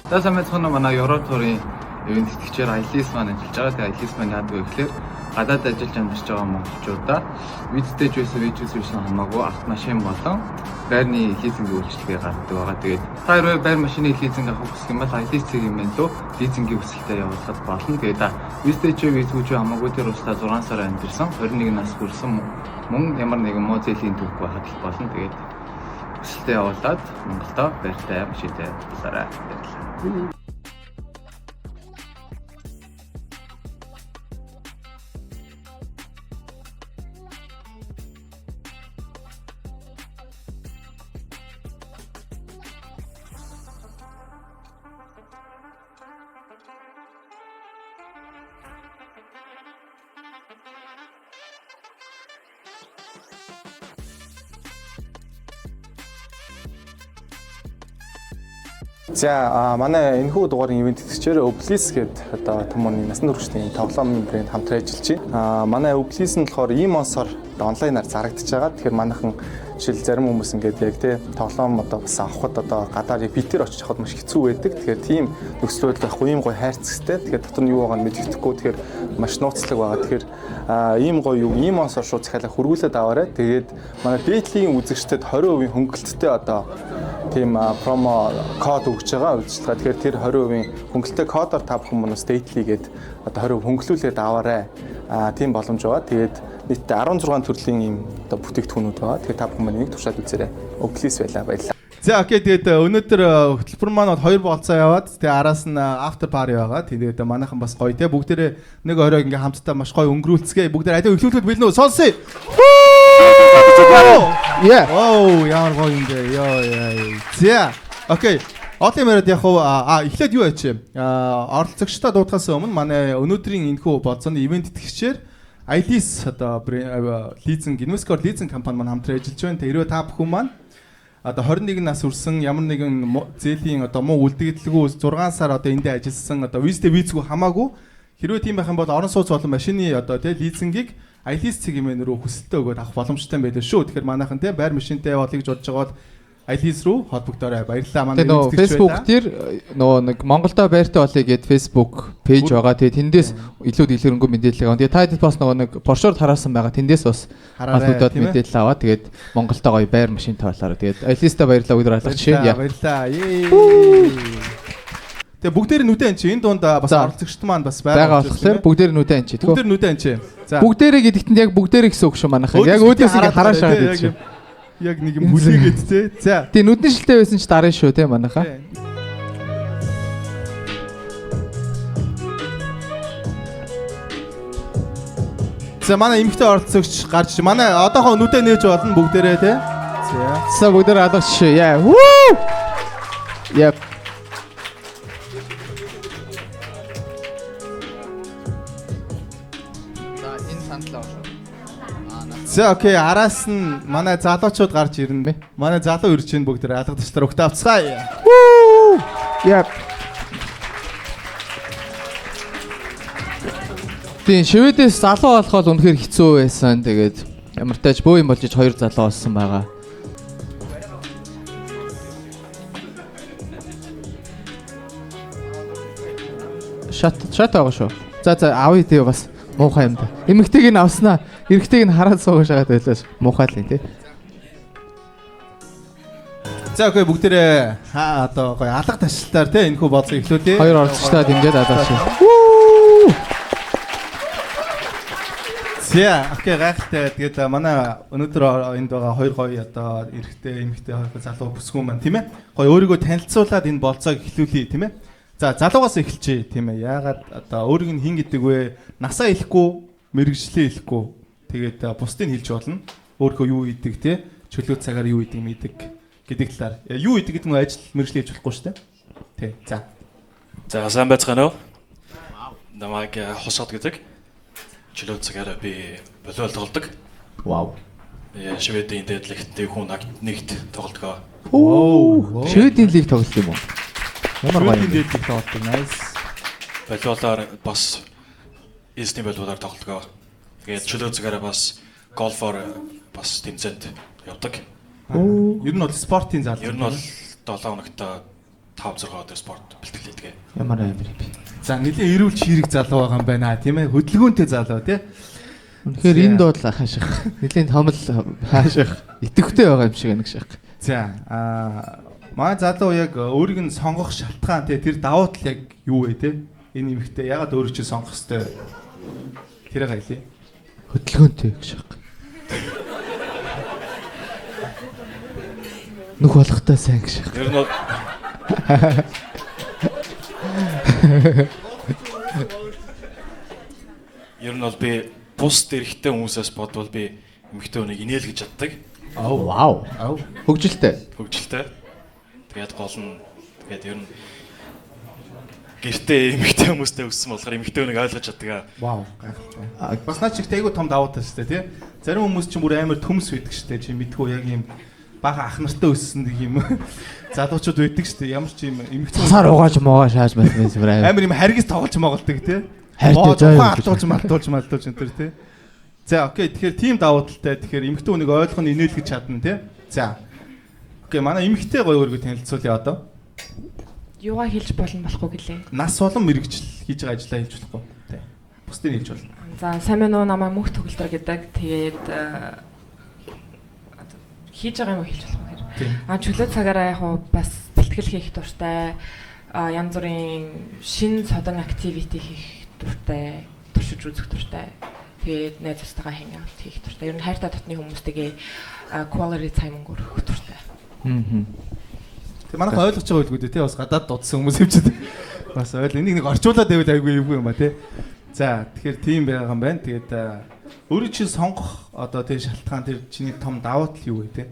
За сайн байцгаана манай Европ туурын ивент тэтгэгчээр IELTS маань ажиллаж байгаа. Тэгээ IELTS маань яадаг вэ гэхээр гадаад ажиллаж амьдарч байгаа монголчуудаа визтэй ч байсан визээс биш хамаагүй авто машин болон байрны лизингийн үйлчилгээ гаргадаг байгаа. Тэгээд та хэрвээ байр машины лизинг авах хүсэх юм бол IELTS-ийн мэнлөө лизингийн хүсэлтэд явуулахад болно. Тэгээд визтэй ч визгүй ч хамаагүй тэр устдаа 6 сар амьдарсан 21 нас хүрсэн мөн ямар нэгэн мозелийн түүх байхад л болно. Тэгээд хүсэлтэд явуулаад Монголдо байртай машинтай болоорой. За манай энэхүү дугаарыг ивент тэтгэгчээр Oblis гэдэг одоо хүмүүний насан туршийн тоглоомын брэнд хамтран ажиллаж байна. Манай Oblis нь болохоор ийм онсоор онлайнаар зарагдаж байгаа. Тэгэхээр манайхан жишээл зарим хүмүүс ингээд яг тий тоглоом одоо бас авахд одоо гадаар яг битээр очиж авахд маш хэцүү байдаг. Тэгэхээр тийм нөхцөл байдал байхгүй ийм гоё хайрцагтай. Тэгэхээр дотор нь юу байгааг нь мэддэхгүй. Тэгэхээр маш нууцлаг байгаа. Тэгэхээр ийм гоё юу ийм онсоор шууд захиалга хөргүүлээд аваарай. Тэгээд манай дээдлийн үзэгчдэд 20% хөнгөлөлттэй одоо тийм промо код өгч байгаа үйлчлэгээ. Тэгэхээр тэр 20% хөнгөлөлттэй кодоор та бүхэн манай Stately-гээд одоо 20% хөнгөлүүлээд аваарай. Тийм боломж байгаа. Тэгээд нийтдээ 16 төрлийн ийм одоо бүтээгдэхүүнүүд байгаа. Тэгэхээр та бүхэн маань нэг туршаад үзээрэй. Oblis баярлалаа. За окей, тэгээд өнөөдөр хөтөлбөр маань 2 болцоо яваад тэгээд араас нь after party байгаа. Тэгээд манайхан бас гоё те бүгдээрээ нэг оройг ингээм хамтдаа маш гоё өнгөрүүлцгээе. Бүгдээр адил эхлүүлэхэд бэлнэ үү? Сонсъё. Yeah. Oh, ямар гоё юм бэ. Йоо. За. Окей. Олон юмраад яг эхлээд юу ячээ? Оролцогчтой дуудахаас өмнө манай өнөөдрийн энэхүү болцооны ивент тэтгэгчээр IELTS одоо лизинг Invescore лизинг компани маань хамтран ажиллаж байна. Тэрвээ та бүхэн маань одоо 21 нас хүрсэн ямар нэгэн зээлийн одоо муу үлдэгдлгүй 6 сар одоо эндээ ажилласан одоо визтэй визгүй хамаагүй хэрвээ тийм байх юм бол орон сууц болон машины одоо тий лизингийг IELTS цэгмэн рүү хүсэлтээ өгөөд авах боломжтой байлаа шүү. Тэгэхээр манайхан тий байр машинтай явуулъя гэж бодож байгаа бол IELTS рүү холбогдоорой. Баярлалаа манай нөө Facebook дээр нөө нэг Монголдо байртай болъё гэд Facebook пэйж байгаа. Тэгээ тэндээс илүү дэлгэрэнгүй мэдээлэл аваа. Тэгээ та хэд бас нөгөө нэг боршоор хараасан байгаа. Тэндээс бас холбогдоод мэдээлэл аваа. Тэгээд Монголдо гоё байр машинтай болоорой. Тэгээд IELTS-тай баярлалаа өдөр алгач шээ. Баярлалаа. Тэгээ бүгдээр нүдэн чи энэ дунд бас оролцогчд маань бас байгаа болохоор бүгдээр нүдэн чи. Бүгдээр нүдэн чи. За бүгдээрээ гэдэгтэнд яг бүгдээрээ гэсэн үг шүү манайхаа. Яг өөдөөс ингэ хараа шахаад байж шүү. Яг нэг юм бүлээгээд те. За. Тий нүдэн шилтэй байсан ч дараа шүү те манайхаа. За манай эмэгтэй оролцогч гарч манай одоохоо нүдэ нээж болно бүгдээрээ те. За бүгдээр алгач шүү. Яа. Вуу! Yep. За окей, араас нь манай залуучууд гарч ирнэ. Манай залуу ирж чинь бүгд алгадачлаар өгтөө авцгаая. Вуу! Яп. Тийм Шведээс залуу болох бол үнэхээр хэцүү байсан. Тэгээд ямар тааж бөө юм болж 2 залуу болсон байгаа. Шат байгаа шүү. За авъя тий бас муухай юм да. Эмэгтэйг нь авснаа, эрэгтэйг нь хараад суугаж шагаад байлаа. Муухай л юм тий. За окей бүгдээрээ одоо гоё алга ташлалтаар тий энэхүү болцоо эхлүүлээ. 2 оролцогчтой дэмжиж алгаач. За окей гайхалтай. Тэгээд манай өнөөдөр энд байгаа 2 гоё одоо эрэгтэй эмэгтэй залуу бүсгүүн маань тийм ээ. Гоё өөрийгөө танилцуулаад энэ болцоог эхлүүлье тийм ээ. За залуугаас эхэлчихье тийм ээ. Яагаад одоо өөрийг нь хин гэдэг вэ? Насаа хэлэхгүй, мэрэгжлээ хэлэхгүй. Тэгээд бусдыг хэлж болно. Өөрөө юу хийдэг те? Чөлөө цагаар юу хийдэг мэддэг гэдэг талаар. Юу хийдэг гэдэг нь ажил мэрэгжлээ хэлж болохгүй шүү дээ. Тий. За. За сайн байцгаана уу? Намайг Хосод гэдэг. Чөлөө цагаар би болиол тоглодог. Вау. Шведийн дээдлэгтээ хүн нэгт тоглодог. Оо. Шведийн лиг тоглох юм уу? Ямар гоё дээдлэг тоглодог. Nice. Болиолоор бас эсний болиолоор тоглодог. Тэгээд чөлөө цагаараа бас голфоор бас тэмцээнд явдаг. Ер нь бол спортын зал. Ер нь бол 7 хоногт 5 6 өдөр спорт бэлтгэл хийдэг. Ямар амир би. За нэлээ эрүүл чирэг залуу байгаа юм байна тийм ээ. Хөдөлгөөнтэй залуу тийм. Тэгэхээр энд бол хааших. Нэлийн томл хааших. Итэвхтэй байгаа юм шиг нэг шиг. За манай залуу яг өөрийг нь сонгох шалтгаан тийм тэр давуу тал яг юу вэ тийм? Энэ нэмэгтэй ягаад өөрөө чи сонгох хэвээр тэрийг хайлээ. Хөдөлгөөнтэй гэж шиг. Нүх болохтой сайн гэж шиг. Ер нь бол Ер нь бол би бус дэрхтэй хүмүүсээс бодвол би эмэгтэй хүнийг инээл гэж чаддаг. Вау. Хөгжилтэй. Хөгжилтэй. Тэгээд гол нь тэгээд ер нь гэртээ эмэгтэй хүмүүстэй өссөн болохоор эмэгтэй хүнийг ойлгож чаддаг. Вау. Гайхалтай. Бас наад чихтэй айгу том давуу тал шүү дээ тий. Зарим хүмүүс ч бүр амар төмс байдаг шүү дээ. Чи мэдгүй яг юм бага ах нартай өссөн нэг юм залуучууд байдаг шүү дээ. Ямар ч юм эмэгтэй Цасаар угааж муугаа шааж байсан юм байна. амар юм харгис тоглож моголдог тий. Хайртай малтуулж энэ төр тий. За окей. Тэгэхээр тим давуу талтай. Тэгэхээр эмэгтэй хүнийг ойлгох нь инээлгэж чадна тий. За. Окей, манай эмэгтэй гоё өөргөө танилцуулъя одоо. Юугаа хэлж болно болохгүй гэлээ. Нас болон мэрэгжил хийж байгаа ажлаа хэлж болохгүй. Тий. Бусдыг хэлж болно. За сайн мэн уу намайг мөнх төгөлдөр гэдэг. Тэгээд хийж байгаа юм хэлж болох юм хэрэг. Чөлөө цагаараа яг бас бэлтгэл хийх дуртай. Янз бүрийн шин содон активити хийх дуртай. Туршиж үзэх дуртай. Тэгээд найзтайгаа hangout хийх дуртай. Ер нь хайртай дотны хүмүүстэйгээ quality time өнгөрөх дуртай. Тэг манайх ойлгож байгаа байлгүй дээ тий бас гадаад дуудсан хүмүүс юм чинь. Бас ойл энийг нэг орчуулад байвал айгүй юм ба тий. За тэгэхээр тийм байгаа юм байна. Тэгээд өөрөө чи сонгох одоо тий шалтгаан тэр чиний том давуу тал юу вэ тий?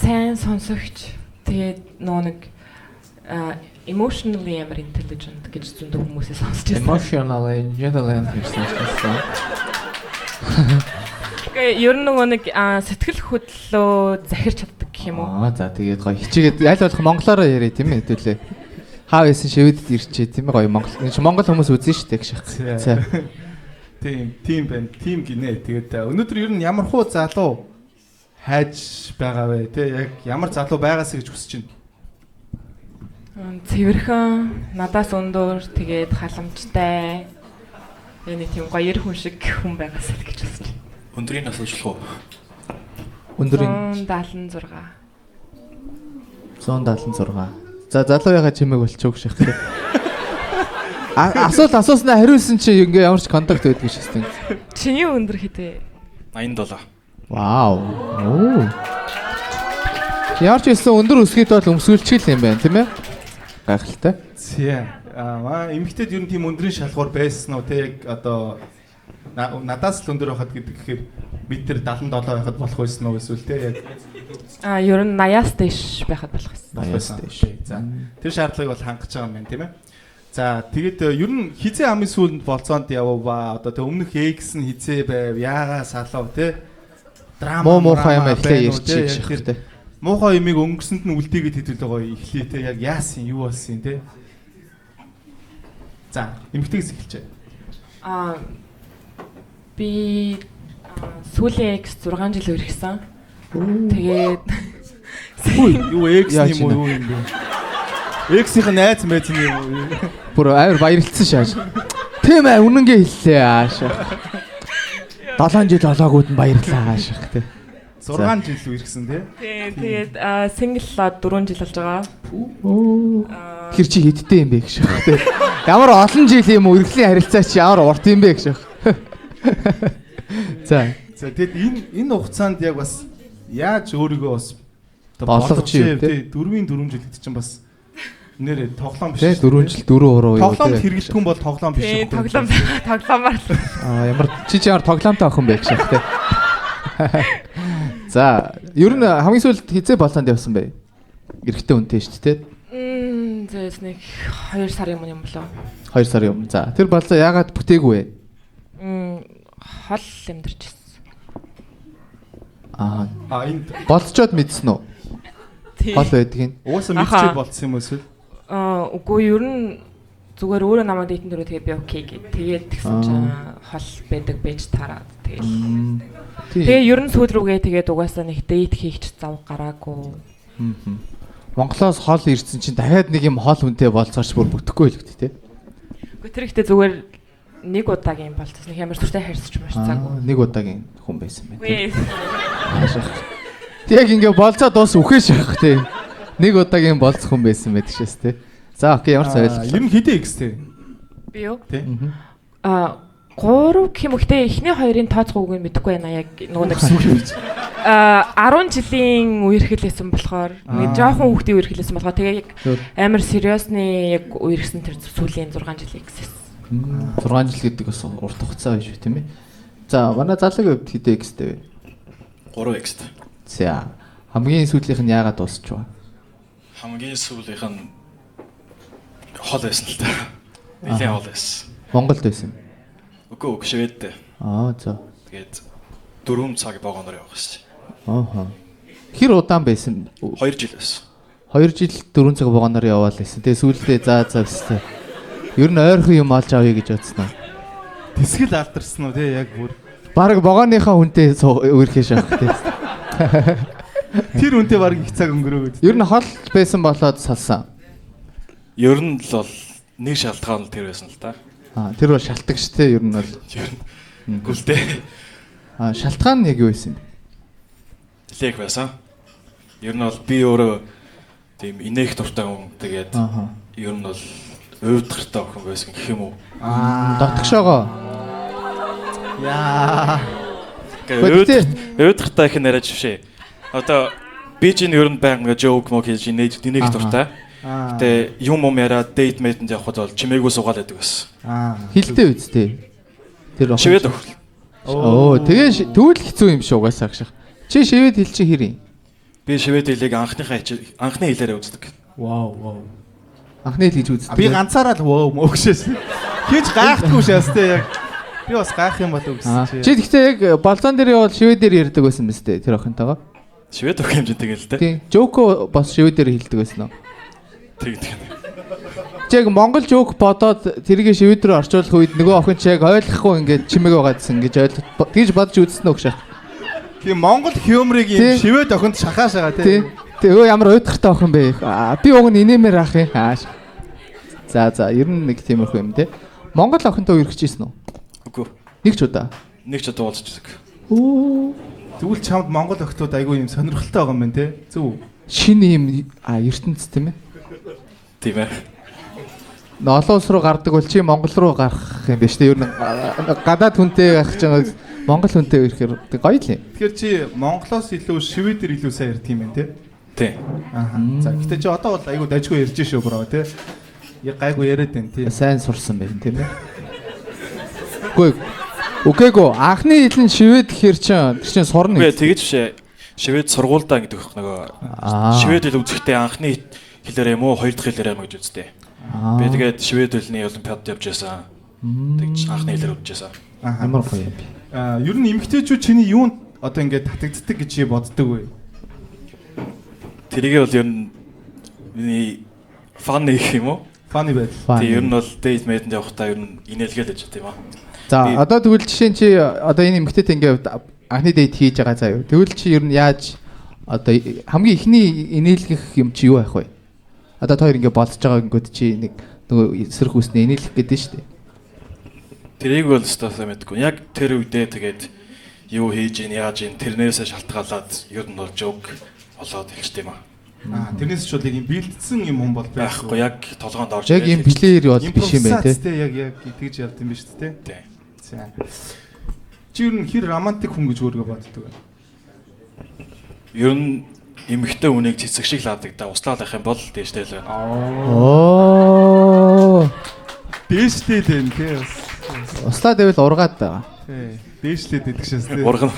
Сайн сонсогч. Тэгээд нөө нэг emotionally амар intelligent гэж зөндөө хүмүүсээс сонсч байсан. Emotionally intelligent гэсэн үг. Ер нь нөгөө нэг сэтгэл хөдлөлөө захирч чаддаг гэх юм уу? За тэгээд гоё хичээгээд аль болох монголоор яриа тийм ээ хэдүүлээ. Хаа байсан шивэдэд ирчээ тийм ээ гоё монгол хүмүүс үзэн шүү дээ гэж. За. Тийм байна. Тийм гинэ. Тэгээд өнөөдөр ер нь ямар хуу залуу хайж байгаа вэ? Тэ яг ямар залуу байгаасаа гэж хүсэж байна. Цэвэрхэн, надаас өндөр, тэгээд халамжтай. Энэ тийм гоё хүн шиг хүн байгаасаа л гэж хүсэж байна. Өндрийн нас уучлах уу? Өндрийн 176. 176. За залууяга чимээг болчих ших тий. Асууснаа хариулсан чи ингээ ямар ч контакт байдаг шээс тийм. Чиний өндөр хэдэ? 87. Вау. Оо. Ямар ч хэлсэн өндөр өсгийд бол өмсгөлчил юм байна тийм ээ? Гайхалтай. Тийм. Эмэгтэйд ер нь тийм өндрийн шалгуур байсан уу те яг одоо надаас л өндөр байхад гэдэг гэхээр бид тэр 77 байхад болох байсан уу эсвэл те яг ер нь 80-аас дэш байхад болох байсан. 80-аас дэш. За. Тэр шаардлагыг бол хангаж байгаа юм байна тийм ээ. За тэгээд ер нь хизээ амын сүүлд болцоонд яваа одоо тэг өмнөх X нь хизээ байв яагаа салав те драма муухай юм эхлээ ярьчих ших те. Муухай юмыг өнгөрсөнд нь үлдээгээд хэдүүлээ гоё эхлэе те яг яасан юу болсон те. За эмгтээс эхэлчихэ. Би сүүлийн X 6 жил үргэлжсэн. Тэгээд юу X юм уу юу юм бэ? X-ийн найз мэт юм уу? Бүр амар баярлцсан шааш. Тийм ээ үнэнгээ хэллээ ааш. 7 жил олоогууд нь баярлаа ааш те. 6 жил үргэлжсэн те. Тэгээд single 4 жил болж байгаа. Тэр чи хэдтэй юм бэ гэж те. Ямар олон жил юм уу үргэлжлийн харилцаа чи ямар урт юм бэ гэж. За тэгэд энэ хугацаанд яг бас яаж өөрийгөө бас болгож юм те 4-ийн 4 жил гэдэг чинь бас нэрээ тоглоом биш. Тэ 4 жил 4 уруу юу. Тоглоом хэрэглэхгүй бол тоглоом биш үү? Тоглоомаар л. Ямар чи ямар тоглоомтой охин бэ гэж те. За ер нь хамгийн сүүлд хизээ болоонд явсан бэ? Эрэгтэй үнтэй шүү дээ те. Зээс нэг 2 сарын өмнө юм болоо. 2 сарын өмнө. За тэр болоо яагаад бүтээгүй вэ? Хол амьдарч байна. Энд болцоод мэдсэн үү? Хол байдгийг. Уусаа мэдчихээ болцсон юм эсвэл? Үгүй ер нь зүгээр өөрөө намайг дэйтэн дөрөв тэгээд би окей гэ. Тэгээд тэгсэн чинь хол байдаг байж тараад тэгэл. Тэгээ ер нь сүүл рүүгээ тэгээд угаасаа нэг дейт хийх зав гараагүй. Монголоос хол ирсэн чинь дахиад нэг юм хол хүнтэй болцооч бүр бүтэхгүй л гэдэг тий. Гэхдээ тэр ихтэй зүгээр нэг удаагийн болцсон. Нэг амар сүртэй харьцаж маш цаггүй. Нэг удаагийн хүн байсан байх. Үгүй. Яг ингээ болцоо дуус үхэж явах тий. Нэг удаагийн болцох хүн байсан байдаг шээс тий. За окей ямар ч ойлголоо. Ер нь хэдэн X тий. Би юу? Тий. 3 гэх юм ихтэй эхний хоёрын тооцоогүйг нь мэдэхгүй байна яг нөгөө нэг 10 жилийн үерхэлсэн болохоор нэг жоохон хүүхдийн үерхэлсэн болохоор тэгээ яг амар сериосны яг үерхсэн тэр сүүлийн 6 жилийн гэсэн. 6 жил гэдэг бас урт хугацаа биш үү тийм ээ. За манай залуугийн хувьд хэдэн X-тэй вэ? 3X-тэй. За хамгийн сүүлийнх нь яагаад дуусчихв? Хамгийн сүүлийнх нь хол байсан л та. Нилээн хол байсан. Монголд байсан. Үгүй Шведтэй. За. Тэгээд 4 цаг вагоноор явах гэсэн. Хэр удаан байсан? 2 жил байсан. 2 жил 4 цаг вагоноор яваал байсан. Тэгээ сүүлдээ за өстэй. Ер нь ойрхон юм олж авъя гэж бодсон уу? Тэсгэл алдарсан уу тий яг бүр. Бараг вагоныхаа хүнтэй үерхэж авах тий. Тэр үнтэй баг их цаг өнгөрөөд. Ер нь хол байсан болоод салсан. Ер нь л бол нэг шалтгаан л тэр байсан л та. Тэр бол шалтгаанчтэй ер нь бол. Гүлтэй. Шалтгаан нь яг юу байсан бэ? Лек байсан. Ер нь бол би өөрөө тийм инээх дуртай хүн. Тэгээд ер нь бол өвдөртэй охин байсан гэх юм уу? Дотгошоогоо. Яа. Өвдөртэй их нэрэж бишээ. Одоо би чинь ер нь байнга жоок мок хийж инээх дуртай. Гэтэ юм яриад дейт мэтэнд явхад бол чимээгүй суугаад байдаг байсан. Хилтэй үсттэй. Тэр Швед өхөл. Тэгээ тэгвэл хэцүү юм шиг угаасаа агших. Чи швед хэл чи хэрэг? Би швед хэлийг анхны хэлээр үздэг. Вау. Анхны хэл гэж үздэг. Би ганцаараа л мөөгшөөс. Хийж гайхахгүй шээс тэ яг. Би бас гайх юм болов гэсэн чи. Чи гэхдээ яг болзон дээр явал шведээр ярьдаг байсан мэт тэр охинтойгоо. Швед өх хэмжээтэй л дээ. Тийм. Жоко бас шведээр хэлдэг байсан уу? Тэгдэг. Чиг Монгол жоок бодоод тэрийг шивэд рүү орчуулах үед нөгөө охин ч яг ойлгохгүй ингээд чимээг байгаадсэн гэж тэгж бодож үзсэн үү гэж. Тийм Монгол хьюмрыг юм шивэд охинд шахаашаага тий. Тэгээ ямар уйдгартай охин бэ? Би уг нь инээмээр ах юм. За ер нь нэг тиймэрхүү юм те. Монгол охинтой үерхчихсэн үү? Үгүй. Нэг ч удаа. Нэг ч удаа уулзчихдаг. Тэгвэл чамд Монгол охтууд айгүй юм сонирхолтой байгаа юм байна те. Зөв. Шинэ юм ертөнц тийм ээ. Тийм ээ. Олон улс руу гардаг бол чи Монгол руу гарах юм биш үү? Ер нь гадаад хүнтэй байх гэж байгаа Монгол хүнтэй ирэхээр гоё л юм. Тэгэхээр чи Монголоос илүү шивэдэр илүү сайн ярьдаг юм байна те. Тийм. За гэтээ чи одоо бол айгүй дажгүй ярьж шүү броо те. Яг гайгүй яриад байна тий. Сайн сурсан байна тийм ээ. Үгүй анхны хэл нь шивэд гэхэр чинь сурна. Үгүй тэгэж бишээ. Швед сургуульдаа гэдэг их нөгөө швед хэл үзэхдээ анхны хэлээр юм уу хоёр дахь хэлээр юм гэж үзтээ. Би тэгээд швед хэлний олимпиадад явж байсан. Тэгж анхны хэлээр үзчихсэн. Амар гоё юм би. Ер нь эмгтээчүүд чиний юунд одоо ингээд татагддаг гэж чи боддог вэ? Тэрийг бол ер нь миний фан гэх юм уу? Фаны байд. Тэг ер нь бол дейт мэдэнд явахдаа ер нь инээлгээл гэж тийм аа. За одоо тэгвэл жишээ нь чи одоо энэ эмгтээтэй ингээд анхны дейт хийж байгаа заа юу. Тэгвэл чи ер нь яаж одоо хамгийн ихний инээлгэх юм чи юу байх вэ? Одоо та хоёр ингээд болцож байгаа гингүүд чи нэг нөгөө эсрэг үснэ инээлгэх гэдэг нь шүү дээ. Тэрийг бол стасаа мэдгүй. Яг тэр үедээ тэгээд юу хийж ийн яаж ийн тэрнээсээ шалтгаалаад ер нь бол жог болоод хэлчихтэй юм аа. Тэрнээс ч бол яг юм бэлдсэн юм хүн бол байхгүй. Яг толгоонд орж яг юм плеер бол биш юм байна те. Яг тэгж явд юм биш үү те. Тийм. За. Чи ер нь хэр романтик хүн гэж өөрийгөө боддог вэ? Ер нь эмэгтэй хүнийг цэцэг шиг лаадаг да. Услаад авах юм бол дээштэй л байна. Дээштэй дээ те. Услаад байвал ургаад байгаа. Тий. Дээшлээд идэх шээс те. Урган.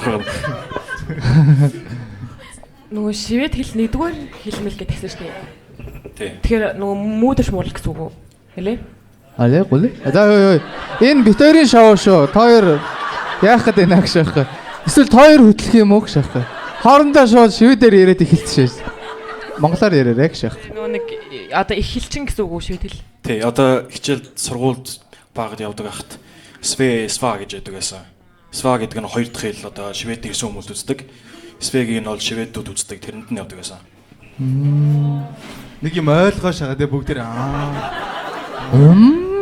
Нөгөө шивэд хэл нэгдүгээр хэлмэл гэдгсэн шүү дээ. Тий. Тэгэхээр нөгөө мүүдэрч муурал гэсэн үг үү? Хэлээ? Алей гүлээ. За энэ битэрийн шоу шүү. Та хоёр яах гээд байна гэж байна. Эсвэл та хоёр хөтлөх юм уу гэж байна. Хоорондоо шууд шивэдээр яриад эхэлчихсэн шээ. Монголоор яриараа гэж байна. Нөгөө нэг одоо их хэлчин гэсэн үг үү шивэд хэл? Тий. Одоо хичээл сургуульд багад явдаг ахт сваа гэж яддаг байсан. Sva гэдэг нь хоёр дахь хэл одоо Швед ирсэн хүмүүс үздэг. Sveгийн нь бол шведүүд үздэг. Тэрэнд нь явдаг байсан. Нэг юм ойлгоо шагаа тэ бүгдээр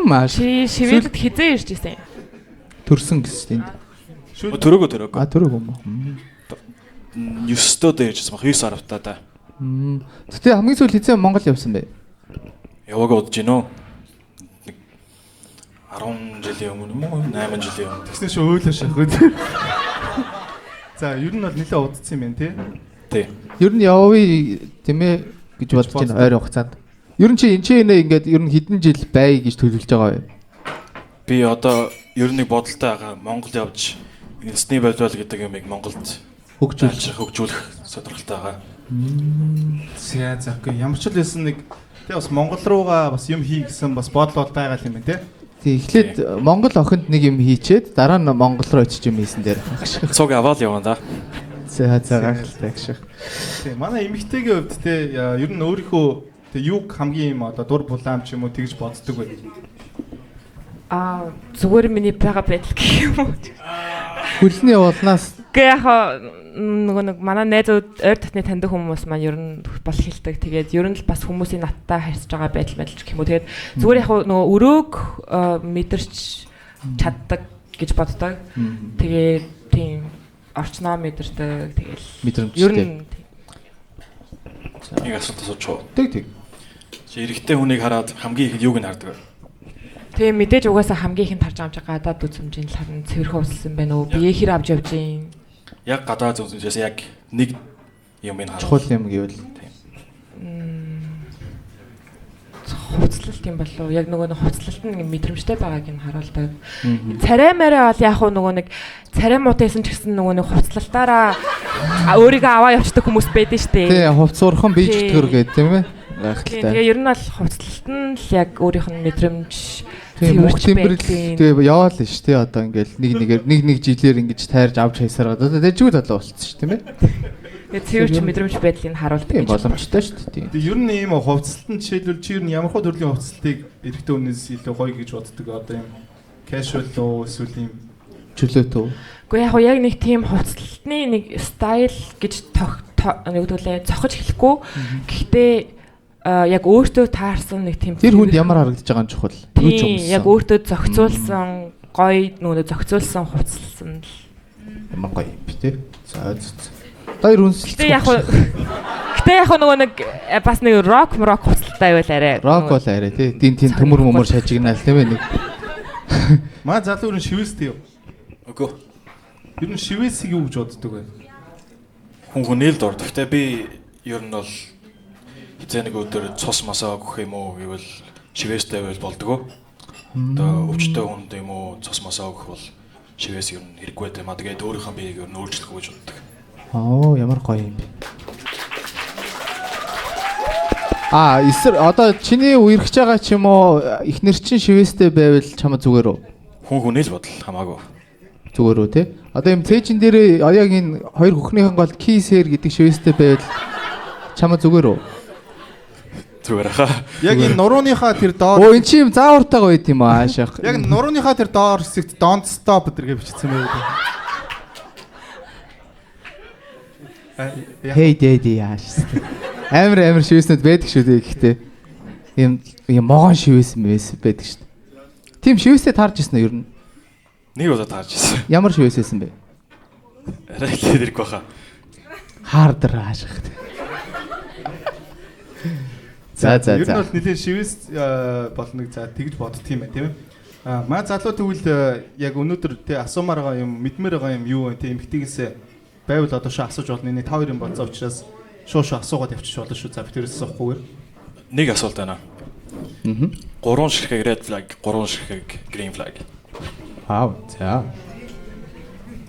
Маш Чи Шведэд хизээ ирж ирсэн юм? төрсөн гэсэн. Төрөөгөө. Төрөг юм уу? 9 өдөө иржсэн баг 9 сартаа да. Тэгтээ хамгийн сүүл хизээ Монгол явсан бэ? Яваг удаж гинөө. 10 жилийн өмнө юм уу 8 жилийн өмнө. Тэгснэ чи өөлөө шахав. За ер нь бол нэлээд удацсан юм байна тий. Тий. Ер нь явъя тийм ээ гэж бодож байна ойр хугацаанд. Ер нь чи энэ ингээд ер нь хэдэн жил бай гэж төлөвлөж байгаа вэ? Би одоо ер нь бодолтой байгаа. Монгол явж институтны бодвол гэдэг юмыг Монголд хөгжүүлэх сонирхолтой байгаа. За окей. Ямар ч л байсан нэг тий бас Монгол руугаа бас юм хий гэсэн бас бодлол байгаа юм байна тий. Тэг эхлээд Монгол охинд нэг юм хийчээд дараа нь Монгол руу очиж юм хийсэн дээр багш. Цуг аваад явна да. За гайхалтай агш. Тий манай эмэгтэйгийн хувьд тий ер нь өөрийнхөө тий юг хамгийн юм одоо дур булаам ч юм уу тэгж боддог бай. Зүгээр миний байгаа байдал гэх юм уу? Хөлний явуулнаас Гэхдээ яг нөгөө нэг манай найзууд ойр дотны таньдаг хүмүүс маань ер нь бас хэлдэг. Тэгээд ер нь л бас хүмүүсийн надтай харьцаж байгаа байдал гэх юм уу. Тэгээд зүгээр яг нөгөө өрөөг мэдэрч чаддаг гэж боддог. Тэгээд тийм орчноо мэдэрдэг. Тэгэл мэдрэмжтэй. Ер нь Нэг асуулт асуучих. Тэг. Чи эрэгтэй хүнийг хараад хамгийн их юуг нь хардаг вэ? тийм мэдээж угаасаа хамгийн ихэнд харж байгаа гадаад үзмжийн л харин цэвэрхэн усалсан байна уу? Бие хэр авч явж юм? Яг гадаад үзмжээс яг нэг юм ин харах. Чухал юм гэвэл хуцлалт юм болов уу? Яг нөгөө хуцлалт нь мэдрэмжтэй байгааг нь харуулдаг. Царай марай бол яг нөгөө нэг царай муутайсан ч гэсэн нөгөө нэг хуцлалтаараа өөрийгөө аваа явцдаг хүмүүс байдаг шүү дээ. Тий, хувцуурхан бие зүтгэр гэдэг тийм ээ. Гайхалтай. Тэгээ ер нь бол хуцлалт нь л яг өөрийнх нь мэдрэмж тийм мөх тэмбэрэл тэгээ яваал нь шүү дээ. Одоо ингээл нэг жилээр ингэж тайрж авч хайсаар одоо дэжгүй толоо болчихсон шүү тийм ээ. Тэгээ цэвэрч мэдрэмж байдлыг харуулдаг гэж боломжтой шүү дээ. Тэгээ ер нь ийм хувцлалтанд жишээлбэл чи ер нь ямар хөө төрлийн хувцлалтыг эрэгтэй хүнээс илүү гоё гэж боддог одоо юм casual уу эсвэл юм чөлөөтэй үү? Гэхдээ яг нэг тийм хувцлалтны нэг стайл гэж нэгдүүлээ зохиж хэлэхгүй. Гэхдээ яг өөртөө таарсан нэг тийм тэр хүнд ямар харагдаж байгаа нь чухал. Юу ч юмсан. Яг өөртөө зохицуулсан гоё нөгөө зохицуулсан хувцлсан л ямар гоё юм бэ те. За хоёр үнсэлт. Гэтэ яг нөгөө нэг бас нэг рок хувцалтай байвал арай. Рок бол арай те. Дин тийм төмөр шажигнаал тийм ээ нэг. Маа залуу нь шивэстэй юу? Үгүй. Ер нь шивэсийг юу гэж боддог вэ? Хүн хүнэл дор. Гэхдээ би ер нь бол хизээ нэг өдөр цус масаа өгөх юм уу гэвэл шивэстэй байл болдгоо. Одоо өвчтөе хүнд юм уу цус масаа өгөх бол шивэс ер нь хэрэггүй байт юм а. Тэгээд өөрийнхөө биеийг ер нь өөрчлөх гэж боддог. Оо ямар гоё юм бэ. Эсэр одоо чиний үерхэж байгаа ч юм уу эхнэр чинь шивэстэй байвал чамаа зүгээр үү? Хүн хүнэл бодол хамаагүй. Зүгээр үү те? Одоо юм цээжин дээр яг энэ хоёр хөхнийхэн гол кисэр гэдэг шивэстэй байвал чамаа зүгээр үү? Зүгээр хаа. Яг энэ нурууныхаа тэр доор Оо эн чи юм заавартайгаа байт юм аа шах. Яг нурууныхаа тэр доор хэсэгт don't stop гэдэргээ бичсэн байх. Hey daddy яаш. Амар шивэснүүд байдаг шүү дээ гэхдээ юм могон шивэсэн байдаг шүү дээ. Тим шивэстэй таарч ирсэн ер нь. Нэг удаа таарч ирсэн. Ямар шивэссэн бэ? Арай лидерг баха. Хардэр хааших. За. Ер нь бол нэлээд шивэс болно гэж тэгж бодд тийм ээ тийм ээ. Маа залуу тэгвэл яг өнөөдөр тий асуумаар байгаа юм мэдмээр байгаа юм юу вэ тий эмхтгийгээс байвал одоо шоо асууж болно. Нэг 2 юм болцоо учраас шоо асуугаад явчих болно шүү. За битэрээс асуухгүйгээр. Нэг асуулт байна. 3 ширхэг red flag, 3 ширхэг green flag. Вау. За.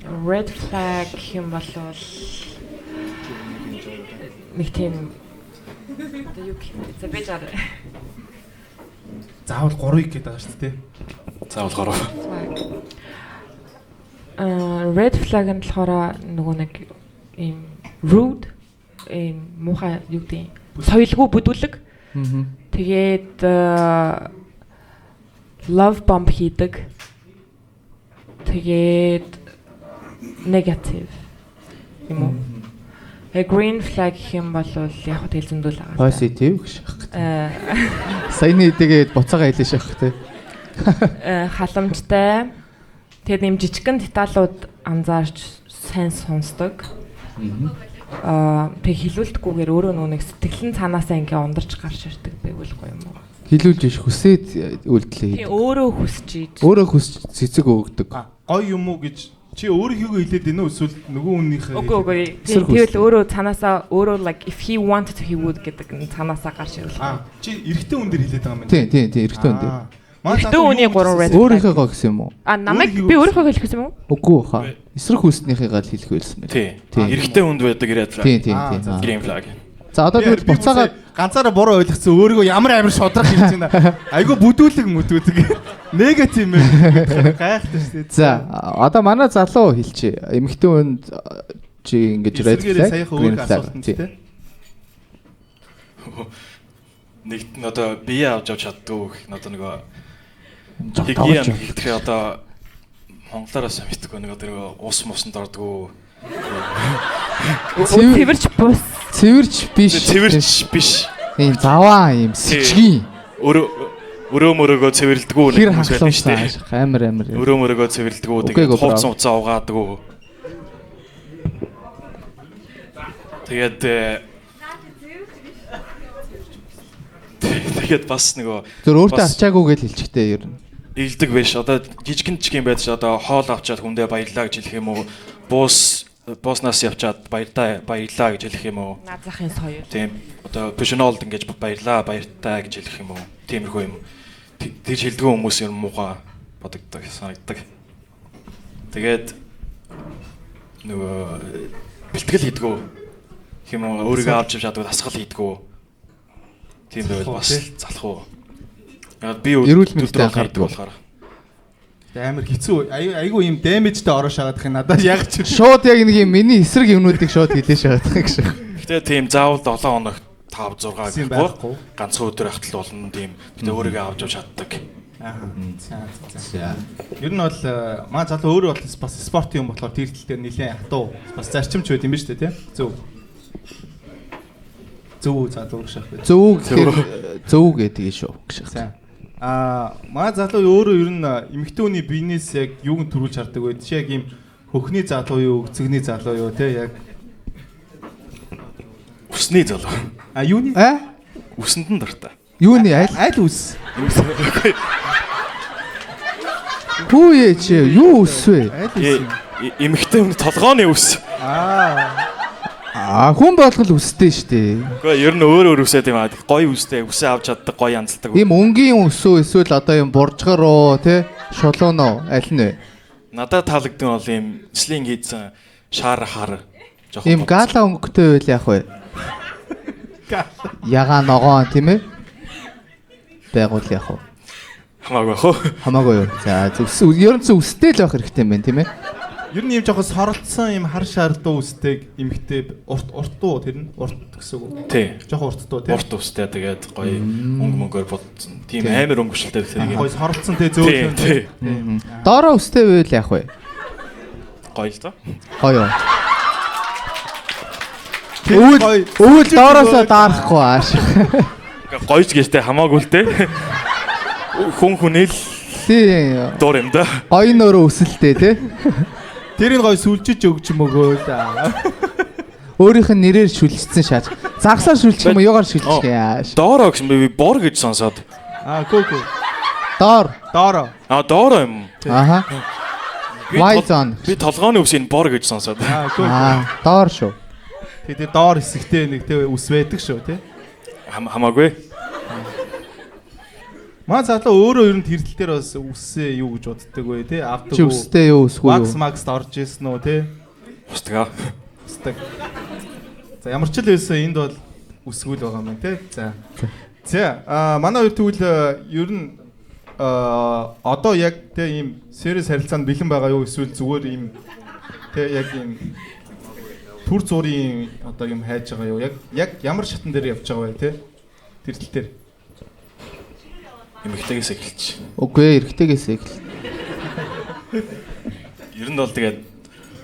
Red flag юм болвол нэг тийм одоо юу гэх юм бэ? За бежаар. Заавал 3-ыг гэдэг байгаа шүү дээ. Заавал 3. Red flag нь болохоор нөгөө нэг ийм rude ийм муухай юу гэдэг соёлгүй бүдүүлэг. Тэгээд love bomb хийдэг. Тэгээд negative юм уу? Green flag гэх юм бол яг хөө тэл зөндөл байгаа. Positive гэж байна. Саяны тэгээд буцаага хэлээ шахах тий. Халамжтай. Тэгээд нэм жижигхэн деталууд анзаарч сайн сонсдог. Тэг хилүүлдэггүйгээр өөрөө нэг сэтгэлэн цаанаасаа ингээ ундарч гарч ирдэг байвал гоё юм уу? Хилүүлж иш хүсээд үйлдэлээ. Өөрөө хүсэж ийж. Өөрөө хүсч цэцэг өгдөг. Гоё юм уу гэж чи өөрийнхөө хэлээд байна уу эсвэл нөгөө хүнийхээ? Үгүй. Тэгэл өөрөө цаанаасаа өөрөө like if he wanted to he would гэдэг цаанаасаа гарч ирвэл. Чи эрэгтэй хүн дээр хэлээд байгаа юм байна. Тийм, эрэгтэй хүн дээр. Эрэгтэй хүний 3 red. Өөрийнхөө гэсэн юм уу? Намайг би өөрийнхөө хэлэх гэсэн юм уу? Үгүй хаа. Эсрэг хүснийхээ гал хэлэх байлсан байна. Тийм. Эрэгтэй хүнд байдаг red flag. Тийм. Green flag. За одоо би буцаагаад ганцаараа буруу ойлгоцсон өөрийгөө ямар амар шодрах хэлж байна. Айгу бүдүүлэг. Негатив юм гайхдаг шүү дээ. За одоо манай залуу хэлчихье. Эмэгтэй хүнд чи ингэж red flag. Green flag. Нэг нь одоо бие авч чаддгүй гэх нь одоо нөгөө хигиен хэлэхдээ одоо монголоос мэдгүй нэг одоо нөгөө ус мусанд ордгоо. Цэвэрч бус. Цэвэрч биш. Ийм заваа ийм сэчгийн. Өрөө цэвэрлдэггүй нэг хүмүүс байдаг шүү дээ. Амар. Өрөө цэвэрлдэггүй тэгээд хувц уцаа угаадаг. Тэгээд бас нөгөө зөв өөртөө авчаагүй гэж хэлчихтэй ер нь. Илдэг биш. Одоо жижигэн чиг юм байдаг ш. Одоо хоол авчаад хүндээ баярлаа гэж хэлэх юм уу? Бууснаас явчаад баярлаа гэж хэлэх юм уу? Наазахын соёл. Тийм. Одоо пешнолд ингэж баярлаа баяртай гэж хэлэх юм уу? Тиймэрхүү юм. Тэгж хэлдэг хүмүүс ер нь муухай бодогддог санагддаг. Тэгээд нөгөө бэлтгэл хийдгүү. Хэм үү өөрийгөө авч чаддаг дасгал хийдгүү. Тийм байвал бас залах уу. Яг би эрүүл мэндэд анхаардаг болохоор амар хэцүү айгүй юм дэмэжтэй ороо шагаад их надад яг ч шууд яг нэг юм миний эсрэг юмнуудыг шууд хэлээ шагаад байгаа гэж. Гэтэ тийм заавал 7 хоног 5 6 гэхгүй ганцхан өдөр ахтал болно тийм. Гэтэ өөрийгөө авч чаддаг. За. Ер нь бол маа залуу өөрөө бол бас спорт юм болохоор тэр тал дээр нэлээд хатуу бас зарчимч байд юм ба шүү дээ тийм. Зөв залуу гэх шиг. Зөв гэдэг шүү гэх. Маа залуу өөрөө ер нь эмэгтэй хүний биенээс яг юуг төрүүлж хардаг вэ? Чи яг ийм хөхний залуу юу, өгцөгний залуу юу те яг үсний залуу. Юуны? Үсэнд нь дуртай. Юуны аль үс? Хүү чи юу үс вэ? Эмэгтэй хүний толгооны үс. Хүн болгол үстэй штэ. Гэхдээ ер нь өөр үсээд юм аа. Гоё үстэй, үсээ авч чаддаг, гоё янзалдаг. Ийм өнгийн үсөө эсвэл одоо ийм буржгар уу, тэ? Шулуун уу, аль нь вэ? Надад таалагдсан бол ийм слинг хийсэн шар хар. Ийм гала өнгөтэй байл яах вэ? Ягаа ногоон тийм ээ? Байгуул яах вэ? Хамаагүй юу. За ер нь үстэй л байх хэрэгтэй юм байна тийм ээ? Ер нь юм жоохон соролцсон юм хар шаардуу үстэй эмхтэй урт дуу тэр нь урт гэсэн үг. Тий. Жоохон урт дуу тий. Урт үстэй тэгээд гоё мөнгөөр бодсон. Тийм амар өнгөшөлтэй тэр юм. Гоё соролцсон тий зөөлөн тий. Доороо үстэй байвал яах вэ? Гоё л доо. Гоё. Өвөл доороосоо даарахгүй ааш. Гоёч гэжтэй хамаагүй л те. Хүн хүнэл тий. Доор юм да. Гоё нөрөө өсөлтэй те. Тэрийг гоё сүлжиж өгч юм өгөө да. Өөрийнх нь нэрээр шүлжсэн шааж. Загсаар шүлжих юм уу, юугаар шүлжих яаш. Доороо гэсэн би бор гэж сонсоод. Гүү. Доороо. Доороо юм. Аха. Вайзон. Би толгооны үсийг бор гэж сонсоод. Доор шүү. Тэгээд доор хэсэгтэй нэг тэ үс байдаг шүү тий. Хамаагүй. Маа залуу өөрөө ер нь тэр тал дээр бас үсээ юу гэж боддог вэ тий? Авдаг уу? Чи үстэй юу үсгүй юу? Макс орж ирсэн үү тий? Устгаа. За ямар ч л байсан энд бол үсгүүл байгаа юм тий. За манай хоёр тэгвэл ер нь одоо яг тий ийм serious харилцаанд бэлэн байгаа юу эсвэл зүгээр ийм тий яг ийм түр зургийн одоо юм хайж байгаа юу? Яг ямар шатн дээр явж байгаа вэ тий? Тэр тал дээр. Эмэгтэйгээс эхэлж. Үгүй эрэгтэйгээс эхэл. Ер нь бол тэгээд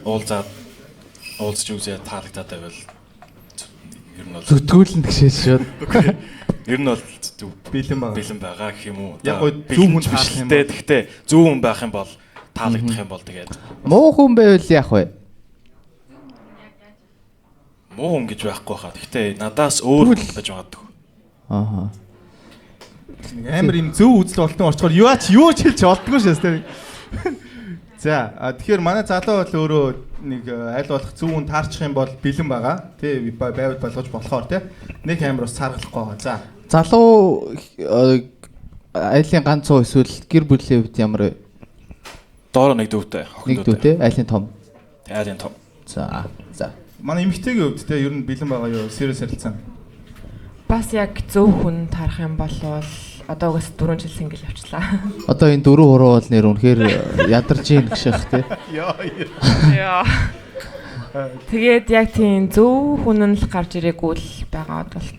уулзч үзээ таалагдаад байвал ер нь бол зүтгүүлэн гэшээ шууд. ер нь бол Бэлэн байгаа. бэлэн байгаа гэх юм уу? Яг гоо зөв хүн таалах юм бол. Гэхдээ зөв хүн байх юм бол таалагдах юм бол тэгээд Муу хүн байвал яах вэ? муу хүн гэж байхгүй хаа. Гэхдээ надаас өөр хүн байж магадгүй. Аа. Амар юм зөв үзэл болтон орчхоор юу ч хэлж олдгүй шээс тэр. За тэгэхээр манай залуу бол өөрөө нэг аль болох зөв хүн таарчих юм бол бэлэн байгаа. Тэ байвал болгож болохоор тэ. Нэг амар бас саргалахгүй байгаа. За. Залуу айлын ганц цуу эсвэл гэр бүлийн хувьд ямар вэ? Доор нэг дүүтэй. Нэг дүү те айлын том. Айлын том. За. Манай эмэгтэйгийн хувьд тэ ер нь бэлэн байгаа юу? Serious харилцаа. Бас яг зөв хүн тарах юм бол одоо угаас 4 жил single явчлаа. Одоо энэ дөрөв хуруу бол нэр үнэхээр ядарч ийн гэх те. Яа. Тэгээд яг тийм зөв хүн нь л гарч ирээгүй л байгаа бол.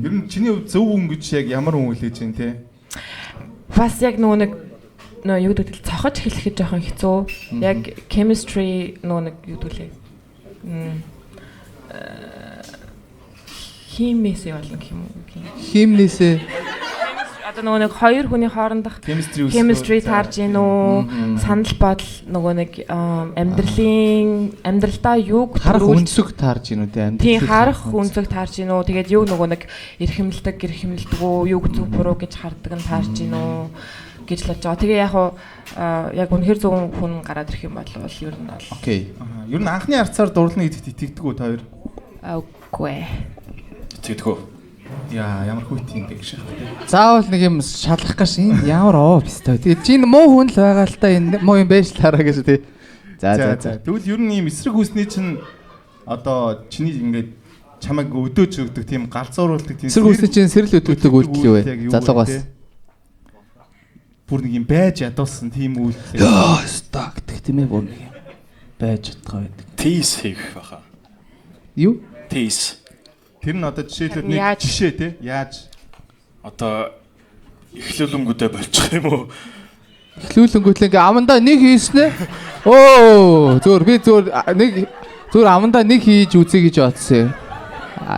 Ер нь чиний хувьд зөв хүн гэж яг ямар хүн үлээж байна те? Бас яг нөгөө нэг юу гэдэг л цохож хэлэхэд жоохон хэцүү. Яг chemistry нөгөө нэг юу гэдэг л химээсээ болно гэх юм уу? Химнээсээ Одоо нөгөө нэг хоёр хүний хоорондох chemistry таарж гин үү? Санал бодол нөгөө нэг амьдралдаа юуг харах үнсэг таарж гин үү те? Тийм харах үнсэг таарж гин үү? Тэгээд юу нөгөө нэг эрхэмлэлдэггүй юуг зөв буруу гэж хардаг нь таарж гин үү? гэж л бодож байгаа. Тэгээ яг үнэхэр зөв хүн гараад ирэх юм бол ер нь бол. Окей. Ер нь анхны харцаар дурлна гэдэгт итгэдэг үү та хоёр? Үгүй. Тэгдэггүй. Яа, ямар хүүт юм бэ гэж. Заавал нэг юм шалгах гэж энэ ямар оо бистэй. Тэгээд чи муу хүн л байгаа л та энэ муу юм байж таараа гэж тий. За. Тэгвэл ер нь ийм эсрэг үүсний чинь одоо чиний ингээд чамайг өдөөж өгдөг тийм галзууруулдаг тийм эсрэг үүсний чинь сэрэл өдөгдөг үйлдэл юу вэ? Залуугаас бүр нэг юм байж ядуулсан тийм үйлдэл. Яа, стак гэх тийм ээ бүр нэг юм байж чадгаа байдаг. Тийс хийх баха. Юу? Тийс. Тэр нь одоо жишээлбэл нэг жишээ те яаж одоо эхлүүлэнгүүдээ болчих юм уу? Эхлүүлэнгүүт ингээ амандаа нэг хийснэ. Оо, би зүгээр амандаа нэг хийж үзье гэж бодсон.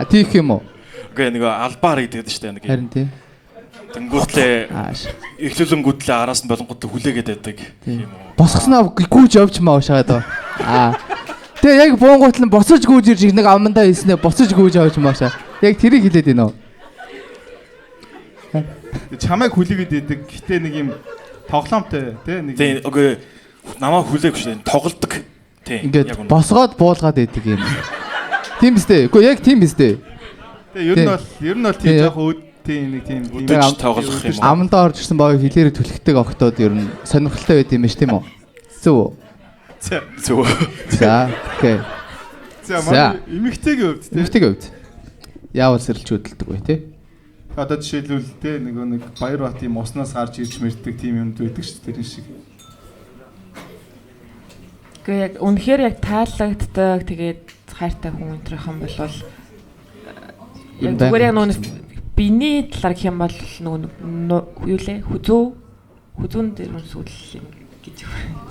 Тийх юм уу? Үгүй нэг албаар гэдэг шүү дээ нэг. Харин тий. Тэнгүүтлээ эхлүүлэнгүүтлээ араас нь болонгуудаа хүлээгээд байдаг юм уу? Босгосноо гүйж явж маа шахаад. Тэгээ яг буунгуутлан боцож гүйж ирж нэг амандаа хийснэ боцож гүйж авч маашаа. Яг тэрийг хэлээд байна уу? Чамайг хүлээгээд идэг. Гэтэ нэг юм тоглоомтой тий нэг. Тийм үгүй намаа хүлээх шүү дээ. Тоглодог. Тийм. Ингээд босгоод буулгаад идэг юм. Тийм биз дээ. Үгүй яг тийм биз дээ. Тэгээ ер нь бол тийм яг тийм нэг тийм өдөж тоглох юм. Амандаа орж ирсэн боёо хилээрээ түлхдэг октод ер нь сонирхолтой байд юм биш тийм үү? Зөв. Зөв. За, окей. За манай эмэгтэйгийн хувьд тийм. Эмэгтэйгийн хувьд. Яавал сэрэлж хөдөлдөг вэ тий? Одоо жишээлбэл те нэг Баярбат юм уснаас гарч ирж мэрдэг тийм юмд байдаг шүү дээ тэр шиг. Гэхдээ яг үнэхээр яг таалагддаг тэгээд хайртай хүн өнтрөх юм бол яг зүгээр яг нөө биний талаар гэх юм бол нөгөө юу лээ хүзүүн дээр үнсүүл юм гэж байна.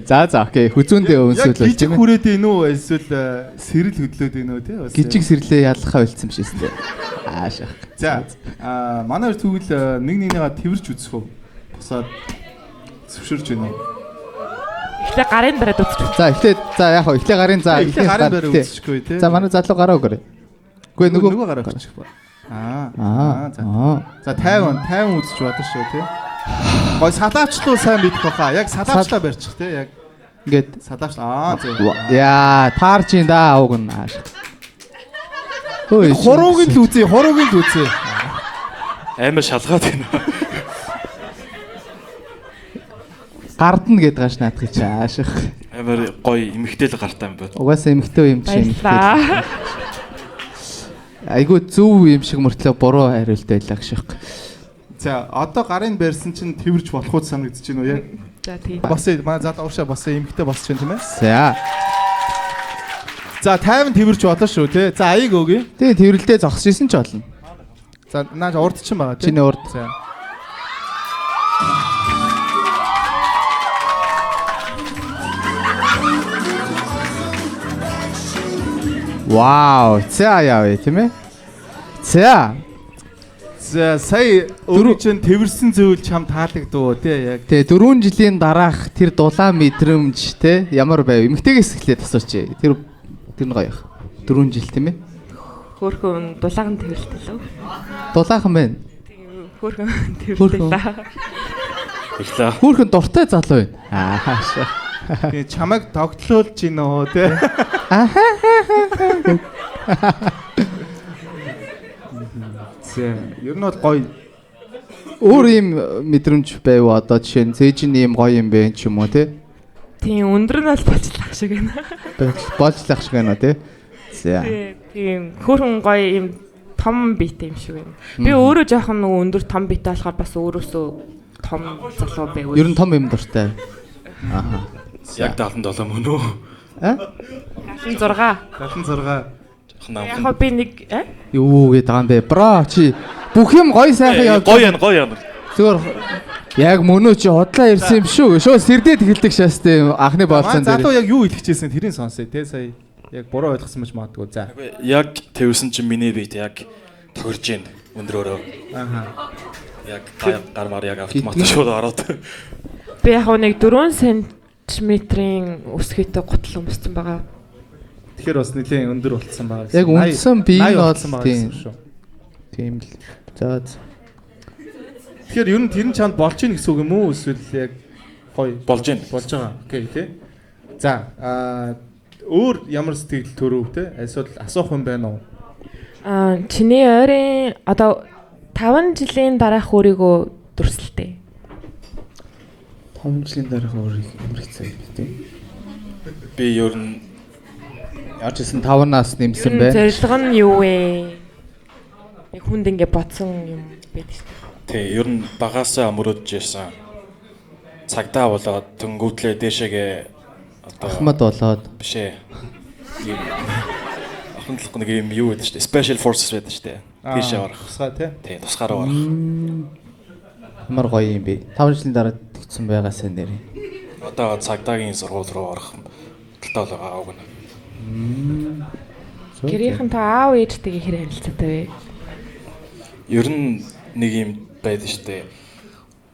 За окей хүзүүндээ өнсөл бол тийм ээ. Хүрээд ийн үү эсвэл сэрэл хөдлөөд ийн үү те бас. Гижиг сэрлээ яллахаа болцсон юм шээс тээ. Аашаа. За манай тэгвэл нэг нэгнийгаа тэрвэрч үзэх үү? Босоод зөвшөөрч байна уу? Эхлээ гарын бариад үзчих. За яг хоо эхлээ гарын бариад үзчихгүй те. За манай залуу гараа өгөөрэй. Үгүй нөгөө гараа өгчих ба. За 50 үзэж бодож шүү те. Гой салаавчлуу сайн мэдэх баха. Яг салаавчлаа барьчих те. Яг ингээд салаавч зөв. Яа таарч ин да ауг нь. Хөөе хурууг нь л үзье. Амар шалгаад байна. Гардна гэдэг гаш наадах чи ааших. Амар гоё эмхтэй л гартай юм байна. Угаасаа эмхтэй юм чинь эмхтэй. Айгу зөв юм шиг мөртлөө буруу хариулт байлаа гэх шиг. За одоо гарын барьсан чинь тэрвэрч болох уу санагдаж байна уу яг? За тийм. Бас манай зал уушаа бас эмхтэй босч байна тийм ээ. За 50 тэрвэрч болно шүү те. За аяг өгье. Тэгээ тэрвэрлдээ зогсож исэн ч болно. За наач урд чинь байгаа тийм. Чиний урд. За. Вау. За яа тийм ээ. За. За сая өөрөө чинь тэрсэн зөвл чам таалагдуу тий яг. Тэгээ 4 жилийн дараах тэр дулаан мэдрэмж те ямар байв? Эмэгтэйгээс эхлээд асууч. Тэр нь гоё. 4 жил тийм ээ. Хөөхөн дулаахан тэрэлтэй лөө. Дулаахан байна. Хөөхөн тэрэлтэй. Ирлээ. Хөөхөн дуртай залуу байна. Аашаа. Тэгээ чамайг тогтлуулж гинэ оо тий. За ер нь бол гоё. Өөр юм мэдрэмж байв одоо жишээ нь цээж нь юм гоё юм бэ ч юм уу те. Тийм өндөр нь бол болчлах шиг байна. Болцлах шиг байна те. За. Тийм хөөхөн гоё юм том биетэй юм шиг байна. Би өөрөө жоохон нөгөө өндөр том биетэй болохоор бас өөрөөсөө том залуу байв. Ер нь том юм дуртай. Ааха. Яг 77 мөн үү? 76. 76. Яг би нэг Юу гэдэг юм бэ? Бра чи бүх юм гоё сайхан явж. Гоё юм. Зүгээр яг мөнөө чи хотлоо ирсэн юм шүү. Шууд сэрдээд эхэлдэг шаастай анхны болцсон дээр. Залуу яг юу хэлчихсэн тэрийг сонсъё те сая яг буруу ойлгосон байж магадгүй. За. Яг тэрсэн чинь миний бит яг тохирж гин өндрөөрөө. Ааха. Яг гармаар яг автомат шууд ороод. би яг нэг 4 см-ийн өсгийтэй гутал өмссөн байгаа. Тэгэхээр бас нэлээд өндөр болцсон байгаа. Яг үндсэн бие нь бол тийм. шүү. Тийм л. За. Тэгэхээр ер нь тэр нь чанд болж ийн гэсэн үг юм уу эсвэл яг гоё Болж гин. болж байгаа. Окей тий. За өөр ямар сэтгэл төрөв те эсвэл асуух юм байна уу? Чиний ойрын одоо 5 жилийн дараах өөрийгөө дүрсэлтэй. 5 жилийн дараах өөрийгөө хэцүү тийм. Би ер нь Яаж гэсэн 5-аас нэмсэн бэ? Зорилго нь юу вэ? Яг хүнд ингэ бодсон юм байдаг шүү дээ. тий ер нь багаасаа мөрөдж яасан. Цагдаа болоод тэнгүүтлээ дээшээгээ одоо Ахмад болоод биш ээ. Ийм ахмадлах нэг юм юу гэдэг шүү дээ. Special Forces байдаг шүү дээ. Дээшээ орох. Тусгай тий. Тий тусгаараа орох. ямар гоё юм бэ? 5 жилийн дараа тэгсэн байгаасаа нэр. Одоо цагдаагийн сургууль руу орох талтай байгаа үг нь. Гэрийнхэн та аав ээжтэйгээ хэр харилцаатай вэ? Ер нь нэг юм байдаг шүү дээ.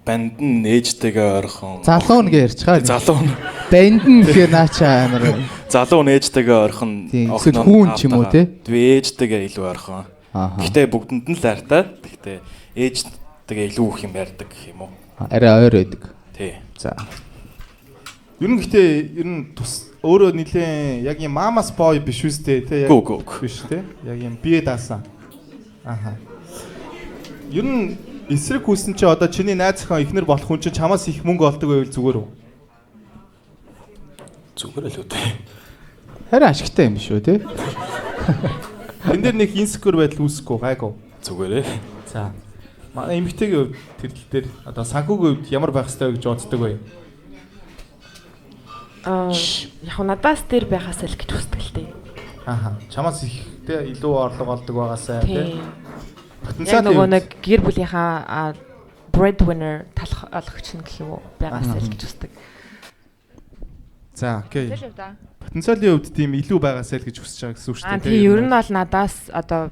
Банд нь ээжтэйгээ ойрхон. Залуу нь гэж ярьчихаа. Залуу нь. Банд нь гэхээр наачаа амар. Залуу нь ээжтэйгээ ойрхон. Эсвэл хүүн ч юм уу те? Би ээжтэйгээ илүү ойрхон. Гэхдээ бүгдэнд нь л хайртай. Гэхдээ ээжтэйгээ илүү их юм ярьдаг гэх юм уу? Арай ойр байдаг. Тий. За. Ер нь гэхдээ ер нь өөрөө нилээн яг юм мамас бой биш үстэй те яг биш те яг юм бие даасан. Аха. Ер нь эсрэг хүссэн чи одоо чиний найз охин ихнэр болох хүн чи чамаас их мөнгө олдог байвал зүгээр үү? Зүгээр л үү те. Харин ашигтай юм шүү те. Энд дээр нэг инсекюр байдал үүсэхгүй гайгүй. Зүгээрээ. За. Манай эмэгтэйгийн хувьд тэрдэл дээр одоо санхүүгийн хувьд ямар байх ёстой гэж боддог вэ? Яг надаас дээр байхаас л гэж хүсдэг л дээ. Ааха. Чамаас их те илүү орлого олдог байгаасаа те. Яг нөгөө нэг гэр бүлийнхаа breadwinner талах олгогч нь гэх юм уу байгаасаа л гэж хүсдэг. За, окей. Потенциалын хувьд тийм илүү байгаасаа л гэж хүсэж байгаа гэсэн үг шүү дээ. Тийм, ер нь бол надаас одоо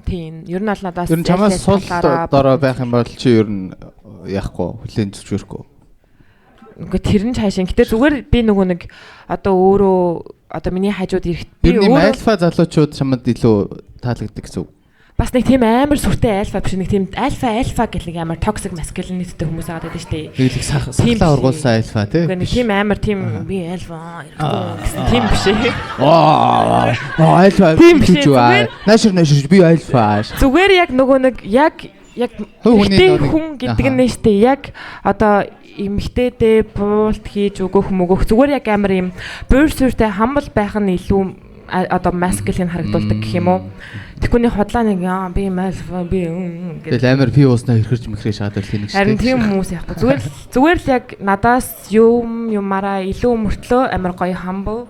тийм, ер нь бол надаас ер нь чамаас сул дорой байх юм бол чи ер нь яахгүй хүлэн зөвшөөрөхгүй. Үгүй тэр нь цаашаа. Гэтэ зүгээр би нөгөө нэг одоо өөрөө одоо миний хажууд ирэх би өөрөө альфа залуучууд чамд илүү таалагддаг гэсэн үг. Бас нэг тийм амар сүртэй альфа биш нэг тийм альфа гэх нэг амар toxic masculinity-тэй хүмүүс байгаа гэдэг шүү дээ. Тэгэлэг сахлаа ургуулсан альфа тий. Үгүй нэг тийм амар тийм би альфа тийм биш ээ. Альфа тийм биш үү? Наашир би альфа. Зүгээр яг нөгөө нэг яг хүн гэдэг нь шүү дээ. Яг одоо эмэгтэйдээ буулт хийж өгөх зүгээр яг амар юм буурсүртэй хамбал байх нь илүү одоо masculine харагдуулдаг гэх юм уу. Тэгэхгүй нэг хотлаа нэг би альфа би тэгэл амар пи ууснаа хэрхэрч мэхрээ шаадаг тийм нэг шүү. Харин тийм хүмүүс яахгүй. Зүгээр л яг надаас юмараа илүү мөртлөө амар гоё humble.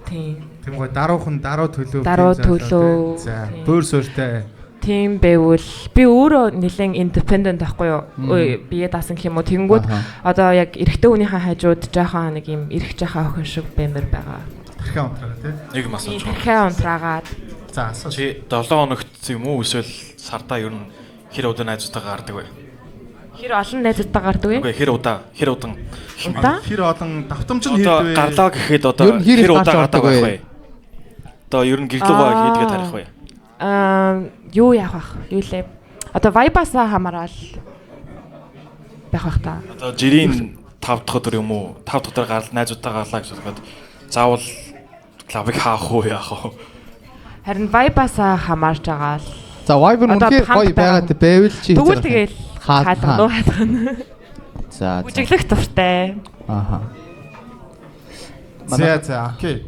Тийм. Тийм гоё даруухан даруу төлөө. За буурсүртэй. Тийм байвал би өөрөө нэлээд independent байхгүй юу? Бие даасан гэх юм уу? Тэнгүүд одоо яг эрэгтэй хүнийхээ хажууд жаахан нэг юм эрэх жаахан охин шиг баймар байгаа. дахиад унтраагаа тий. Нэг масаж. дахиад унтраагаад. За асууж. Чи 7 хоногт юм уу эсвэл сардаа ер нь хэр удаа найзуудтайгаа гардаг вэ? Хэр олон найзуудтай гардаг вэ? Үгүй хэр удаан Удаа? Хэр олон давтамж нь одоо хийдэг вэ? гарлаа гэхэд одоо Ер нь хэр хэр их удаа гарч гадаг ордог байх вэ? вэ? Одоо ер нь гэрлүүгээ хийдгээ тарих вэ? Юу яах вэ? Юу лээ? Одоо Vibe-аас хамаарал байх бах та. Одоо жирийн 5 дахь өдөр юм уу? 5 дахь өдөр гарал найзуудтай гарлаа гэж бодоход заавал клубыг хаах уу яах вэ? Харин Vibe-аас хамаарч байгаа л. За Viber Одоо үнхээр гоё хамт байгаад байвал чи Тэгвэл тэгэл хаалга. За. Үжиглэх дуртай. Ааха. За окей.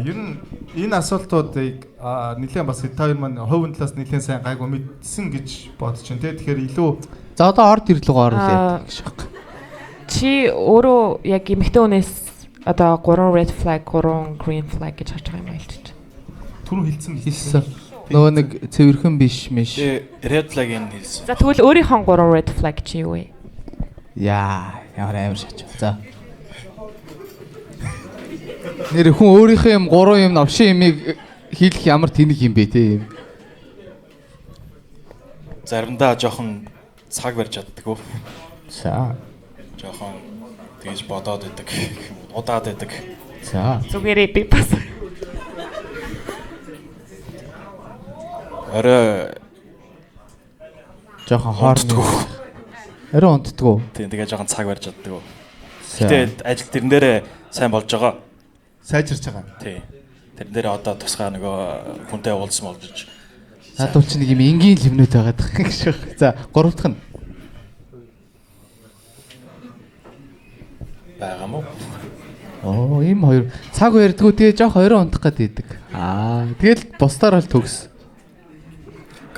Ер нь энэ асуултуудыг нэлээд бас та хоёр маань хувийн талаас нэлээд сайн гайгүй мэдсэн гэж бодож байна тий. Тэгэхээр илүү За одоо орд ирлүүг оруулаад гэж байна. Чи өөрөө яг эмэгтэй хүнээс одоо 3 red flag, 3 green flag гэж харж байгаа юм аа хэлчих. түрүү хэлсэн биз. Хэлсэн. Нөгөө нэг цэвэрхэн биш мэш. Red flag-ийг хэлсэн. За тэгвэл өөрийнхөө 3 red flag чи юу вэ? Яа, ямар амар шаач. За. Нэр хүн өөрийнхөө юм 3 юм навшин юмыг хийх ямар тэнэг юм бэ те. Заримдаа жоохон цаг барьж чаддаг. За. Жоохон тэгж бодоод байдаг. Удаад байдаг. За. Зүгээрээ би бас Орой Жохон хоордог. Арай унтдаг. тийм тэгээ жоохон цаг барьж чаддаг. За. Гэтэ ажил тэрэн дээрээ сайн болж байгаа. Сайжирч байгаа. Тий. Тэрэн дээрээ одоо тусгай нөгөө хүнтэй уулзсан болж. Надад ч нэг юм энгийн лимнүүд байгаад байгаа гэж байна. За, 3 дахь нь. Байгаа мó. Оо, ийм хоёр цаг барьдгүү тэгээ жоох орой унтах гэдэг. Тэгэл бусдаар л төгс.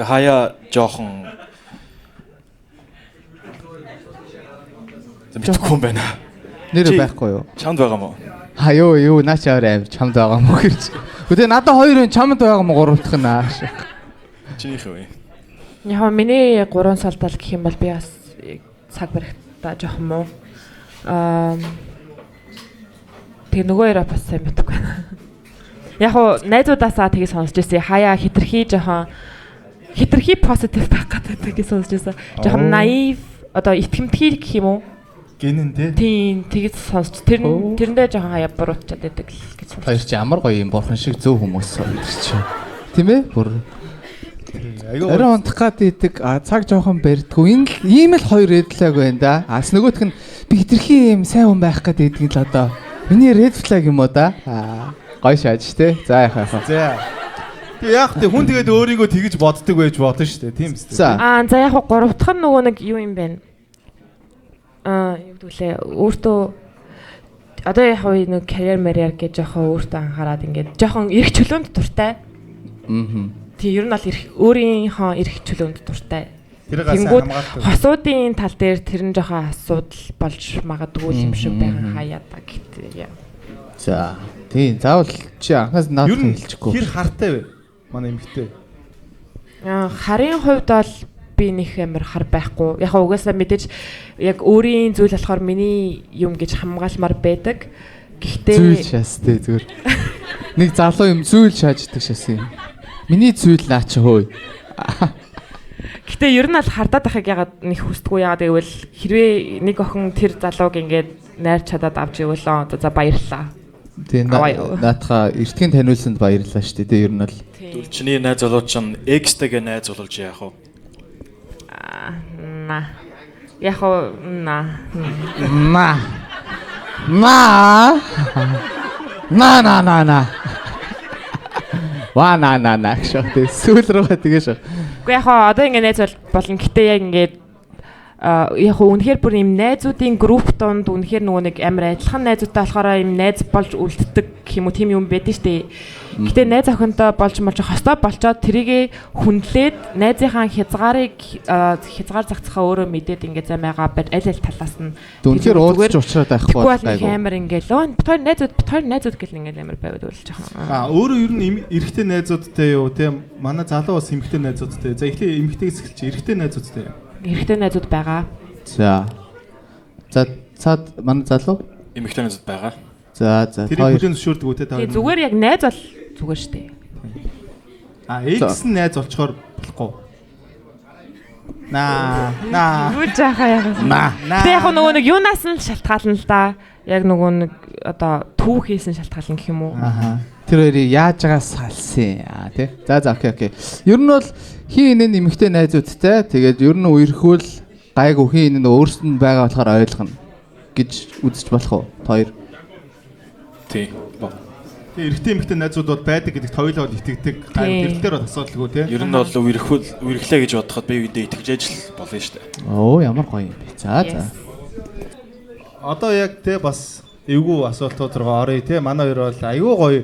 Хаяа жоохон мэдхгүй юм байна. Нэр байхгүй юу? Чамд байгаа мó? Юу, наа чи амар чамд байгаа мó гэж. Гэтэ надад хоёрын чамд байгаа мó 3 дахь нь ааш. Чинийх үү? яг миний 3 салдаал гэх юм бол би бас цаг барихтаа жоох муу. Тэг нөгөө яраа бас сайн мэдгүй байна. Яг уу найзуудаасаа тгий сонсч ирсэн. Хаяа хитрхи позитив байх гэдэг гэж сонсч ирсэн. Жохон наив одоо итгэмтгий гэх юм уу? Гэнэн тий. Тийм тэгж сонсч тэрэндээ жохон хаяа буруутчаад байдаг л гэж сонсч. Хоёр чи ямар гоё юм бурхан шиг зөв хүмүүс чи. Тийм ээ? Бүр орой унтах гэдэг цаг жоохон барьдгүй. Ийм л хоёр red flag байна да. Ас нөгөөх нь би хитрхи юм сайн хүн байх гэдэг нь л одоо миний red flag юм уу да? Гоё шааж те. За яхаа. За. Тэг яг тэг хүн тэгээд өөрийгөө тэгж боддог байж бодно шүү дээ. Тийм үстэй. За. За яг 3 дахь нь нөгөө нэг юу юм бэ? Юу гэдүүлээ өөртөө одоо яг нэг карьер мэрээр гэж жоохон өөртөө анхаарад ингээд жоохон эрх чөлөөнд дуртай. Тийм ер нь бол өөрийнхөө эрх чөлөөнд дуртай. Тэнгүүд хосуудын тал дээр тэр нь жоохон асуудал болж магадгүй юм шиг байгаа хаяа та гэдэг. За. Тийм заавал чи анхаас надад хэлчихгүй. Хэр хартай вэ? Манай эмэгтэй. Харын хувьд бол би нэг амар хар байхгүй. Яг угаасаа мэдээж яг өөрийн зүйл болохоор миний юм гэж хамгаалмаар байдаг. Гэхдээ зүйл шаастэй зүгээр. Нэг залуу юм зүйл шааждаг шаас юм. Миний зүйл наа чи хөөе. Гэтэ ер нь бол хардаад байхыг ягаад нэг хүсдэггүй яагаад гэвэл хэрвээ нэг охин тэр залууг ингээд найрч чадаад авч ивэл за баярлалаа. Тийм наатаха эртгийн таниулсанд баярлалаа шүү дээ. Ер нь бол Чиний найз залуу чинь X-тэйгээ найз болж яах вэ? Яг уу на. Ва на шахтэ сүүл рүү тэгээ шах. Уу яг одоо ингэ найз болно. Гэтэ яг ингээд яг үнэхээр бүр юм найзуудын групп донд үнэхээр нөгөө нэг амар адилхан найзуудтай болохоор юм найз болж үлддэг гэх юм уу тийм юм байдэн штэ. Гэтэ найз охинтой болж хостой болчоод тэрийгэ хүндлээд найзынхаа хязгаар загцхаа өөрөө мэдээд ингээд замаагаа аль талаас нь үнэхээр уулзч уучраад байхгүй байхгүй амар ингээд бит хоёр найзууд гэл ингээд амар байвал жоохон. Өөрөө ер нь эрэгтэй найзуудтай юу тийм манай залуу бас эмэгтэй найзуудтай. За эхлээ эмэгтэйгээс эхэлж эрэгтэй найзуудтай. Эрэгтэй найзууд байгаа. За. За цаад манай залуу эмэгтэй найзууд байгаа. За тэрийг бүлээн зөвшөөрдөг үү те та. Тэгээ зүгээр яг найз бол зүгээр штэ. X нь найз болчоор болохгүй. Наа. Юу жахаа яхаа. Наа. Тэг яг нөгөө нэг юунаас нь шалтгаална л да. Яг нөгөө нэг одоо түүхээс нь шалтгаална гэх юм уу? Аха. Тэр хоёрыг яаж байгаа салсан тий. За окей. Ер нь бол хин энэ нэмэгтэй найзуудтай тэгээд ер нь үерхүүл гайгүй хин энэ өөрсөнд байгаа болохоор ойлгоно гэж үзэж болох уу? Хоёр. Тий. Тэгээ эрэгтэй эмэгтэй найзууд бол байдаг гэдэгт хоёулаа итгэдэг. Гэрлэлээр бол асуудалгүй тий. Ер нь бол үерхлээ гэж бодоход бие биендээ итгэж ажил болно шүү дээ. Оо ямар гоё юм бэ. За. Одоо яг тий бас эвгүй асуултууд руу оръё тий. Манай хоёр бол аюу гоё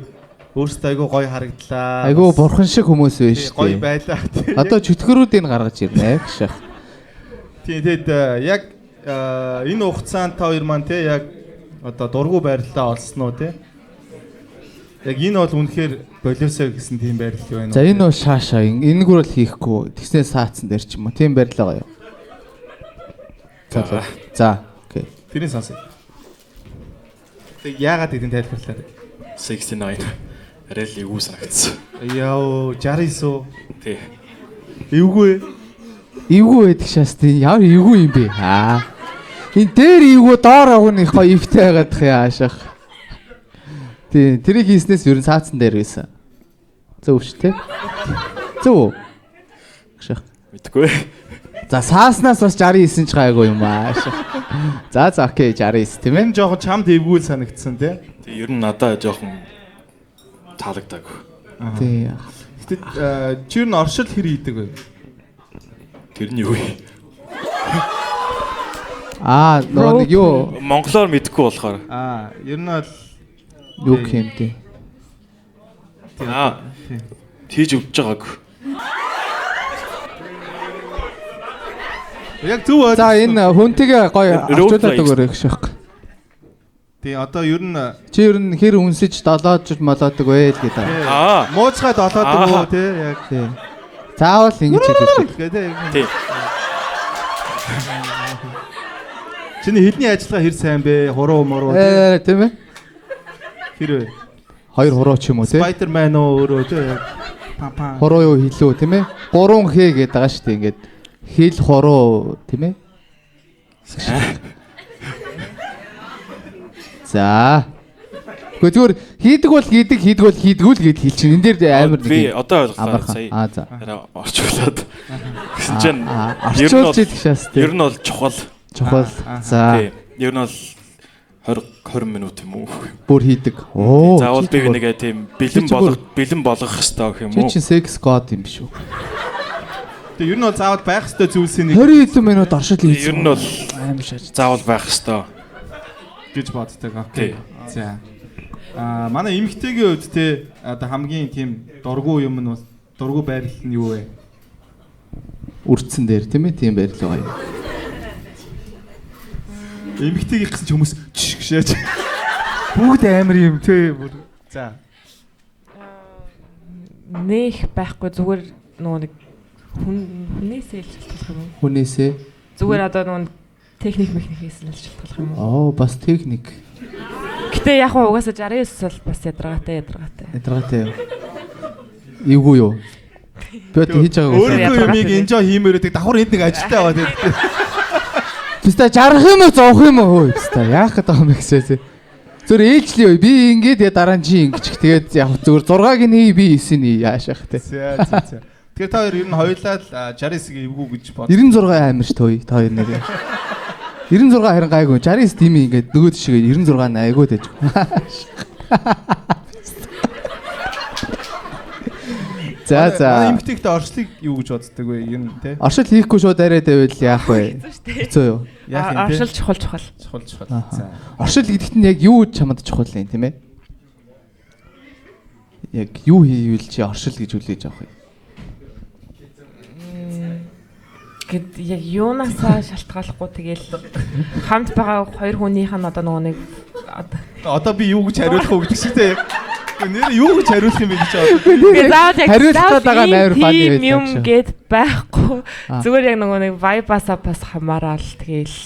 өөрсдөө аюу гоё харагдлаа. Айгу бурхан шиг хүмүүс байна шүү дээ. Гоё байлаа тий. Одоо чөтгөрүүдийг гаргаж ирнэ гэж. Тий тэгэд яг энэ хугацаанд та хоёр маань тий яг одоо дургу байрлалаа олсон уу тий. Яг энэ бол үнэхээр болиосоо гэсэн тийм байрлал байна уу? За энэ бол шаашаа энэгээр бол хийхгүй. Тэгснээ саацсан дээр ч юм уу. Тийм байрлал гоё. За. Окей. Тэрийн сонсъё. Тэг яагаад гэдгийг тайлбарлаа. 69. Арай л эвгүй санагдсан. Яа 69 уу? Тий. Эвгүй. Эвгүй байдаг шээс тийм ямар эвгүй юм бэ? Энэ дээр эвгүй доор агууных гоё ивтэй байгаад яашах. Тийм тэрийг хийснээс ер нь цаацсан дээр байсан. Зөв шүү дээ. Зөв. Ашиг. Мэдгүй. За сааснаас бас 69 ч гайгүй юм аа. За окей 69 тийм ээ. Энэ жоохон чамд эвгүй л санагдсан тий. Тэг ер нь надад жоохон таалагдаагүй. Тийм. Гэтэ чи ер нь оршил хэр хийдэг вэ? Тэр нь юу вэ? Нөгөө нэг юу Монголоор мэдэхгүй болохоор. Ер нь бол юу хэмтэй. Тийж өвдөж байгаагүй. Яг зөв үү? За энэ хүнтэйгээ гоё авчуулаад өгөөрэй гэх шиг. Тий одоо ер нь Чи ер нь хэр үнсэж долоож молоодаг вэ л гэдэг. мууцгаа долоодаг уу тий яг тий. Заавал ингэж хэлдэг. тий. Чиний хэдний ажиллагаа хэр сайн бэ? Хуруу муруу тий. Тийм ээ. Хэр вэ? Хоёр хуруу ч юм уу тий. Spider-Man өөрөө тий яг папа. Хуруу юу хэлүү тийм ээ. 3Х гэдэг байгаа шүү дээ ингээд. Хэл хуруу тийм ээ. За. Зүгээр хийдэг бол хийдгүү л гэж хэл чинь. Энд дээр амар би одоо ойлголоо сая. За. Орчуулад. Гэсэн чинь орчуулж идэх шээс тий. Ер нь бол чухал. За. Ер нь бол 20 минут юм уу? Бүр хийдэг. Заавал би нэгэ тийм бэлэн болгох хэрэгтэй гэх юм уу? Чи секс god юм биш үү? Тэгээ ер нь бол заавал байх ёстой зүйлсийн нэг 20 минут оршил хийсэн. Ер нь бол амар шаж. Заавал байх ёстой гэж боддог. Окей. За. Манай эмэгтэйгийн хувьд те одоо хамгийн тийм дургу юм нь бас дургу байрлал нь юу вэ? Үрдсэн дээр тийм ээ? Тийм байрлал гоё. Эмэгтэйг гэсэн ч хүмүүс гişээж. Бүгд амар юм те. За. Нэх байхгүй зүгээр нөгөө нэг хүнээсээ л шалтгаалах юм уу? Хүнээсээ. Зүгээр одоо нөгөө техник механикээс л шалтгаалах юм уу? Бас техник. Гэтэ яг угаасаа 69 бол бас ядаргаатай. Ядаргаатай. Эвгүй юу? Би одоо хийж байгаа өөрөө юмыг enjoy хиймээрээ давхар энд нэг ажилтаа аваад байдаг. Тэстэ жарах юм уу зовх юм уу? Тэстэ яах гэдэг юм бэ гэсээ. Зүр ээжлээ юу? Би ингээд дараа нь чи ингэж. Тэгээд яг зүгээр 6-ыг нь би 9-ийг нь яашаах те. За. Тэгэхээр та хоёр ер нь хоёулаа л 69-ийг эвгүй гэж бод. 96 амар ш тоо та хоёр нэр. 96 харин гайгүй. 69 тийм ингээд нөгөө шиг 96 айгүй дэж. За. Эмэгтэйгтэй оршлыг юу гэж боддог вэ? Ер нь те. Оршил хийхгүй шууд арай дэвэл яах вэ? Хэцүү юу? Оршил чухал. За. Оршил гэдэгт нь яг юу чамд чухал юм тийм ээ? Яг юу хийвэл чи оршил гэж үлээж авах юм? Гэт яг юунаасаа шалтгаалахгүй тэгэл хамт байгаа хоёр хүнийх нь одоо нөгөө нэг одоо би юу гэж хариулах уу гэдэг шиг те. Нэр юу гэж хариулах юм бэ гэж боддог. Хариулах байгаа нээр фан юм гээд байхгүй. Зүгээр яг нөгөө нэг vibe-асаа бас хамаарал тэгэл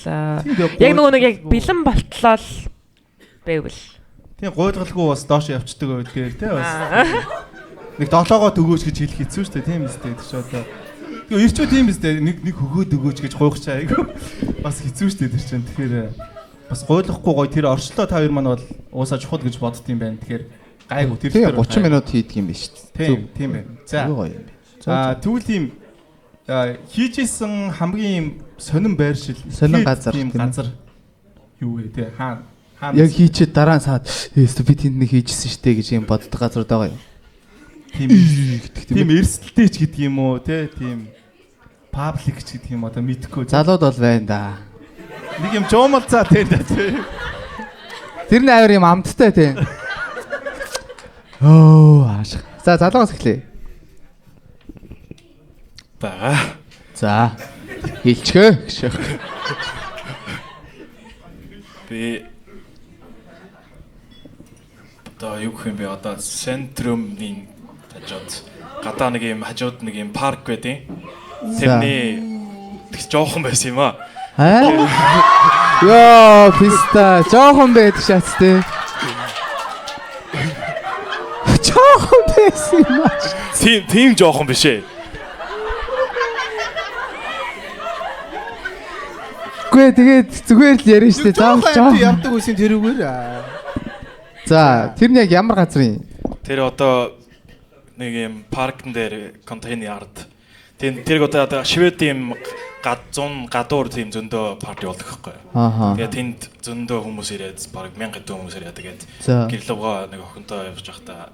яг нөгөө нэг яг бэлэн болтлоо байвал Тийм гуйлгалгүй бас доош явцдаг байдгээр тий бас. Нэг 7-гоо төгөөч гэж хэлэх хэцүү шүү дээ тийм үстэй гэж одоо. Тэгээ ирчөө тийм үстэй нэг хөгөөд өгөөч гэж гуйх чаа айгу. Бас хэцүү шүү дээ тэр чинь. Тэгэхээр бас гуйлахгүй гоё тэр орчлоо та хоёр маань бол уусаа чухал гэж бодд юм байна. Тэгэхээр гайгүй тэр тийм 30 минут хийдэг юм биш үү? Тийм байна. За. Гоё юм Аа бэ. тэгвэл ийм хийжсэн хамгийн ийм сонин байршил Сонин газар тийм тийм ээ. газар юу вэ те хаана Яг хийчихэд дараа нь саад би тэнд нэг хийжсэн штэ гэж юм боддог газар байгаа юм. тийм эрсдэлтэй ч гэдэг юм уу те тийм паблик ч гэдэг юм одоо мэдхгүй. Залууд бол байна да. Нэг юм жуумалцаа те. Тэр нь авир юм амттай тийм. Оо ааш. За залуугаас эхлэе. Бага. За. Хэлчихээ гэж. Би одоо юу гэх юм бэ? Одоо центрумын хажууд гадаа нэг юм хажууд нэг юм парк байдیں۔ Тэрний тэг жоохон байсан юм аа. Йоо, писта, жоохон байдаг шац тий. Жоохон байсан юм аа. Тийм жоохон биш ээ. Гүй тэгээд зүгээр л ярина штэ. Заавал явдаг үсэн тэрүүгээр. За, тэр нь яг ямар газар юм? Тэр одоо нэг юм паркн дээр контейнер ард. Тэр одоо Шведийн гадуур тийм зөндөө парти болдог байхгүй юу? Ааха. Тэгээд тэнд зөндөө хүмүүс ирээд баг 1000 хэдэн хүмүүс ирээд тэгээд гэрлөвгөө нэг охинтой явж байхдаа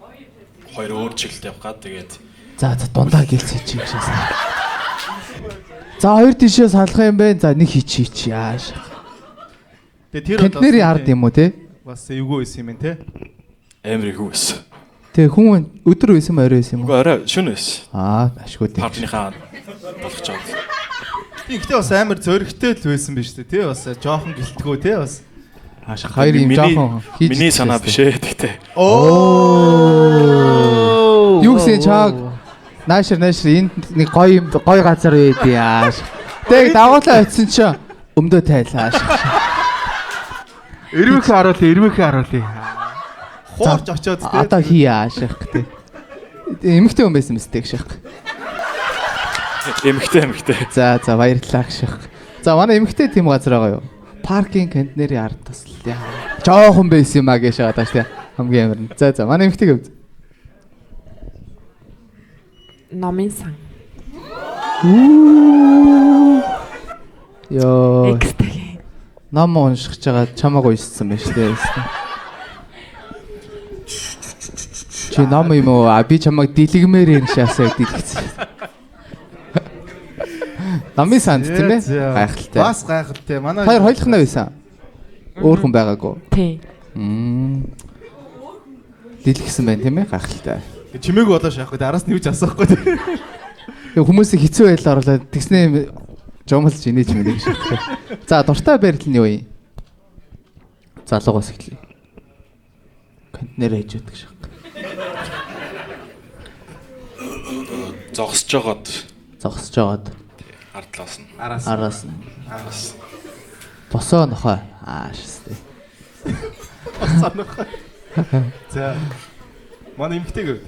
хоёр өөр чиглэлд явах гад тэгээд За дундаа гэлцээ чи гişээс. За хоёр тишээ салах юм бэ? За нэг хийч яаш. Тэгээ тэр Тэднэрийн ард юм уу те? Бас эвгүй байсан юм те. амар их байсан. Тэгээ хүн өдөр байсан орой байсан юм уу? Үгүй арай шөнө байсан. Ашгүй тийм. Партныхаа болгож аваад. Тийм гэхдээ бас амар зөрөгтэй л байсан биз дээ тий бас жоохон гэлтгөө тий бас. Хоёр юм жоохон хийж. Миний санаа биш ээ тэгтээ. Оо. Юу гэсэн чаг наашир энд нэг гоё газар байд яаш. Тэг дагуулаа очисон чи өмдөө тайлаа. Эрмэхээ харуулъя. Хоорч очоод тий. Одоо хий ааших гэдэг. Эмэгтэй хүн байсан мэт тэг шах. Эмэгтэй. За баярлалаа гших. За манай эмэгтэй тийм газар байгаа юу? Паркинг контейнерийн ард тас л яа. Жоохон байсан юм а гэж байгаа даа тий. Хамгийн амар. За манай эмэгтэй гэв. Номын сан. Йоо. Экстэй. Ном уншиж байгаа чамааг уншсан байна шүү дээ. Чи ном юм уу? Би чамайг дэлгэмээр юм шаасаа дэлгэсэн. Намын санд тийм ээ? Гайхалтай. Бас гайхалтай. Манай хоёр хойлохноо байсан. Өөр хүн байгаагүй. Тий. Дэлгэсэн байна тийм ээ? Гайхалтай. Чимээг болоо шаахгүй. Араас нь юу ч асуухгүй тийм. Хүмүүсийг хэцүү байдлаар оруулаад тэгснээ жомлж инээж мэнэ гэж. За дуртай байрал нь юу юм? Залуугаас эхлэе. Контейнер хийж өгдөг шах. Зогсож жагаад ардлаас нь. Араас нь. Босоо нохой. Шээ. Босоо нохой. За. Манай эмэгтэй гэв.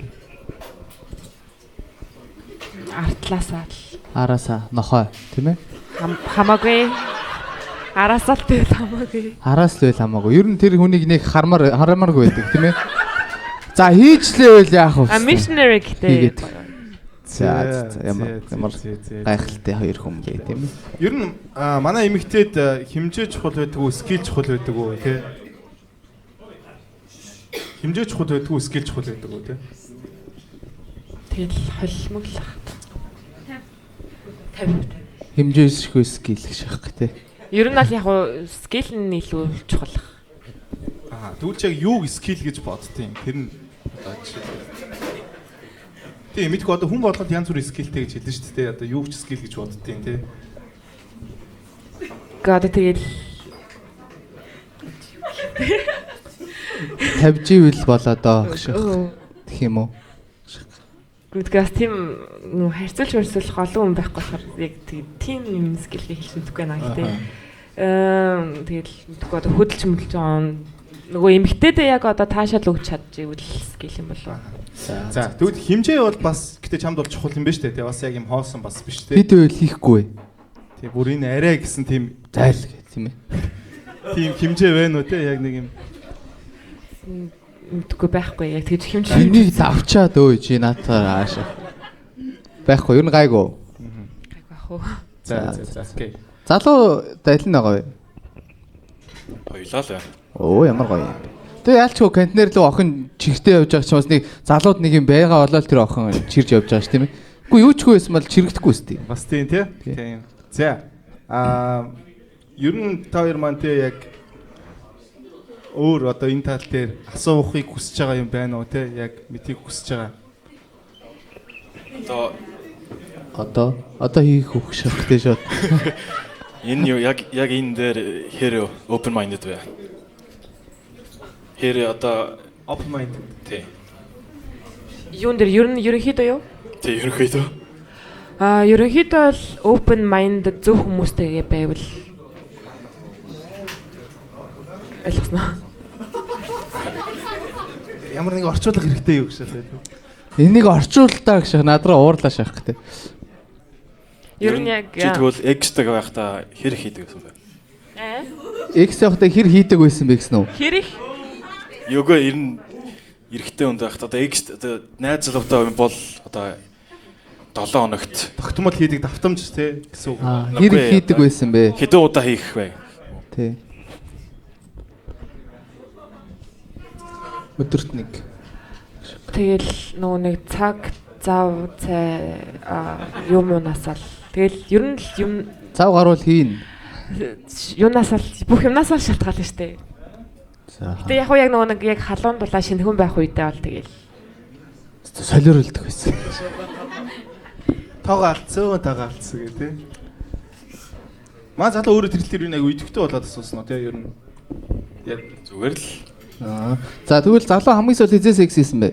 Араасаа нохой тийм ээ? Хамаагүй. Араасаа л тэгэл хамаагүй. Араас л байл хамаагүй. Ер нь тэр хүнийг нэг харамааргүй байдаг тийм ээ? За хийчлээ байл яах вэ? Missionary гэдэг. За ямар гайхалтай хоёр хүн бай тийм ээ? Ер нь манай эмэгтэйд хэмжээ чухал байдаг уу, скил чухал байдаг уу тий? Хэмжээ чухал байдаг уу, скил чухал байдаг уу тий? Тэгэл холимоглах. 50. Хэмжээшгүй скил гэж шахах тий. Ер нь аль яг скил нь илүү чухал. Тэгвэл чи яг юуг скил гэж боддtiin? Тэр нь одоо тийм мэдгүй одоо хүн болгоод янз бүрийн скилтэй гэж хэлдэг шүү дээ. Одоо юуг ч скил гэж боддtiin тий. Гадаа тэгэл 50 жил болоо доо гэж гэх юм уу? Гүдгээс тийм нүү харьцуулах олон хүн байхгүй болохоор яг тийм юм скилийг хэлж мэдэхгүй байна гэдэг. Тэгэл мэдгүй одоо хөдөлж байгаа нөгөө эмэгтэйдээ яг одоо таашаал өгч чадчихвэл скил юм болов. За тэгвэл хэмжээ бол бас гэтээ чамд бол чухал юм байна шүү дээ. Бас яг юм хоосон бас биш те. Бид үйл хийхгүй. Тэг бүр энэ арай гэсэн тийм Зайл гэх тийм ээ. тийм хэмжээ байна уу те яг нэг юм. Мэдгүй байхгүй яг тэгж хэмжээ. Энийг давчаад өө чи наатаар аашаа. Байхгүй юу гайгүй. Гайгүй ах уу. За окей. Залуу дайлан байгаа бай. Хоёлаа л байна. Оо ямар гоё юм. Тэгээ яалчгүй контейнер руу охин чигтээ явж байгаа ч бас нэг залууд нэг юм байгаа болол тэр охин чирж явж байгаа ш тийм ээ. Үгүй юу ч байсан бол чирэгдэхгүй өстэй. Бас тийм тий. Тийм. За ер нь та хоёр маань тий яг өөр одоо энэ тал дээр асуухыг хүсэж байгаа юм байна уу тий яг мэдхийг хүсэж байгаа. Одоо хийх хөх шахтай шууд. Энэ яг энэ дээр хэр open minded вэ? Хэр одоо Open minded. тий. Юун дээр ерөнхийдөө юу? Тий ерөнхийдөө. Ерөнхийдөө бол open minded зөв хүмүүстэйгээ байвал ойлгосноо. Ямар нэг орчуулга хэрэгтэй юу гэж байна. Энийг орчуултаа гэж надраа уурлаа шахах гэдэг. Ер нь яг чи тэгвэл X-тэй байхдаа хэр хийдэг гэсэн бэ? X явахдаа хэр хийдэг байсан бэ гэсэн үү? Хэр их? Йога ер нь эрэхтэй хүнд байхдаа одоо X одоо найз залуутай бол одоо 7 хоногт Тогтмол хийдэг давтамж тий гэсэн үг. Хэр их хийдэг байсан бэ? хэдэн удаа хийх вэ? Тий. Өдөрт нэг. Тэгэл нөгөө нэг цаг зав цай юм унаасаал. Тэгэл ер нь л юм Цав гаруул хийн. юунаас л бүх юмнаас л шалтгаална штэ. За. Гэтэ яг уу яг нөгөө нэг яг халуун дулаа шинхэн байх үедээ бол тэгэл Солиорлдог байсан. Тоогоо алдсан гэх тий. Маа залуу өөрөө тэрэлтэр юу нэг өйдөгтэй болоод асуусан уу тий ер нь. Яг Зүгээр л За тэгвэл залуу хамгийн сүүл хизээ секс хийсэн бэ?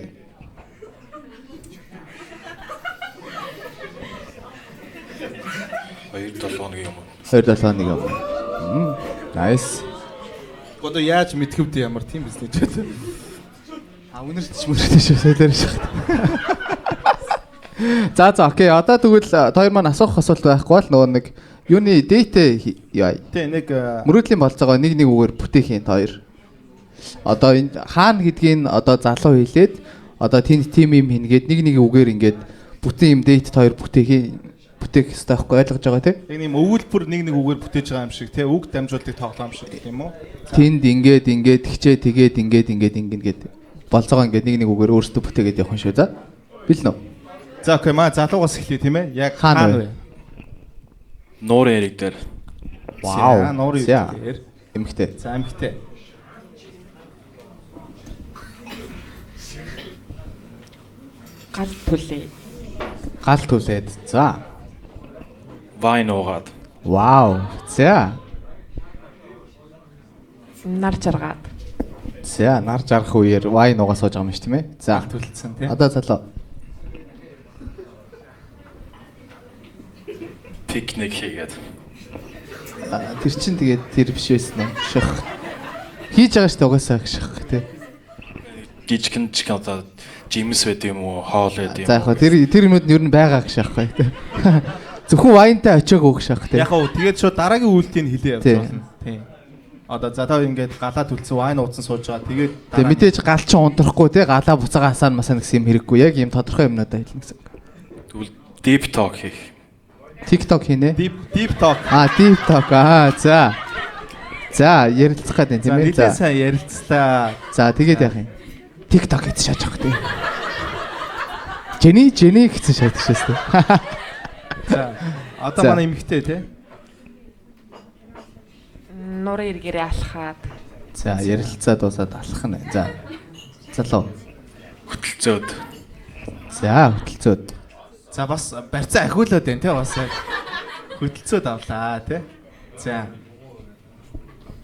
2-7 хоногийн юм. 2-7 хоног юм. Nice. одоо яаж мэдхэвд ямар тийм бизнес ч гэдэг. Үнэрч мөрөж солиор шахах. За окей. Одоо тэгвэл хоёр маань асуух асуулт байхгүй бол нөгөө нэг юуны дate яа. Тэ нэг Мөрөөдлийн болцоогоо нэг үгээр бүтээхийн хоёр. Одоо энэ хаана гэдгийг одоо залуу хэлээд одоо тим юм хийнгээд нэг үгээр ингээд бүтэн юм date хоёр бүтээх хэрэгтэй байхгүй ойлгож байгаа тийм. яг нэм өвөлбөр нэг үгээр бүтээж байгаа юм шиг тий үг дамжуулдаг тоглоом шиг гэх юм уу? Тэнд ингээд хичээ тэгээд ингээд болцоогоо ингээд нэг үгээр өөрсдөө бүтээгээд явах юм шүү за. Бил нөө. За окей маа залуугаас эхлэе тийм ээ. Яг хаана вэ? Нуурын эрэг дээр. Вау. Нуурын За. дээр. Эмхтэй. За эмхтэй. гал түлээ. Гал түлээд. За. Вайн уугаад. Вау. За. Нар жаргаад. За, нар жаргах үеэр вайн уугаа сууж байгаа юм шүү тийм ээ. За. Төлөлдсөн тий. Одоо залуу. Пикник хийгээд. Тэр чин тэгээд тэр биш байсан уу? Шах. Хийж байгаа шүү дээ угаасаа шах тий. Жижигэн одоо жимс байд юм уу, хоол байд юм. За яг тэр юмуд нь ер нь байгаа гэж шахгүй тий. Зөвхөн вайнтай очиаг өөх шах тий. Яг уу тэгээд шууд дараагийн үйлдэлийг хэлээ явж Тий. болно. Тий. Одоо залуу ингээд галаа төлсөн вайн ууцсан сууж байгаа. Тэгээд Тэгээ мэдээж гал чин ундрахгүй тий галаа буцаага хасаа масаа гэсэн юм хэрэггүй. Яг юм тодорхой юмнуудаа хэлнэ гэсэн. Тэгвэл deep talk хийх. TikTok хийнэ. deep talk. Deep talk. За. За, ярилцах гэдэг тийм ээ. За сайн ярилцлаа. За, тэгээд яах юм? TikTok гэж шааж байгаа тийм. Жени гэсэн шааж шээс тийм. За одоо За. манай эмэгтэй тий. Нурын эргээрээ алхаад. За, ярилцаа дуусаад алах нь. За. Залуу. Хөтөлцөөд. За, хөтөлцөөд. За бас барьцаа ахиулаад байна тий бас яг хөдөлцөөд авлаа тий. За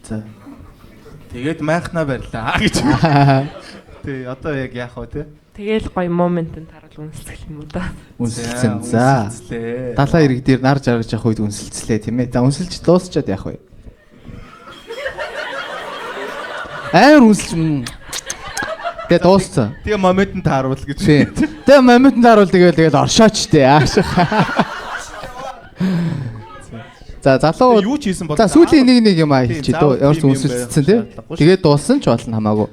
За. тэгээд майхнаа барьлаа гэж. Тий одоо яг яах вэ тий? Тэгэл гоё моментод харуул үнсэлцэх юм уу да. Үнсэлцэн. За. Далаа ирэг дээр нар жаргаж явах үед үнсэлцлээ тийм ээ. За, үнсэлж дуусчаад яах вэ? Амар үнсэлж. Тэгээ дууссан. Тэгээ момент нь тааруул гэж. Тийм. Тэгээ момент нь тааруул тэгэл оршооч тээ. За залуу юу ч хийсэн бол. За сүүлийн нэг юм хэлчих дөө. Ямар ч үнсэлцсэн тий. Тэгээд дууссан ч болно хамаагүй.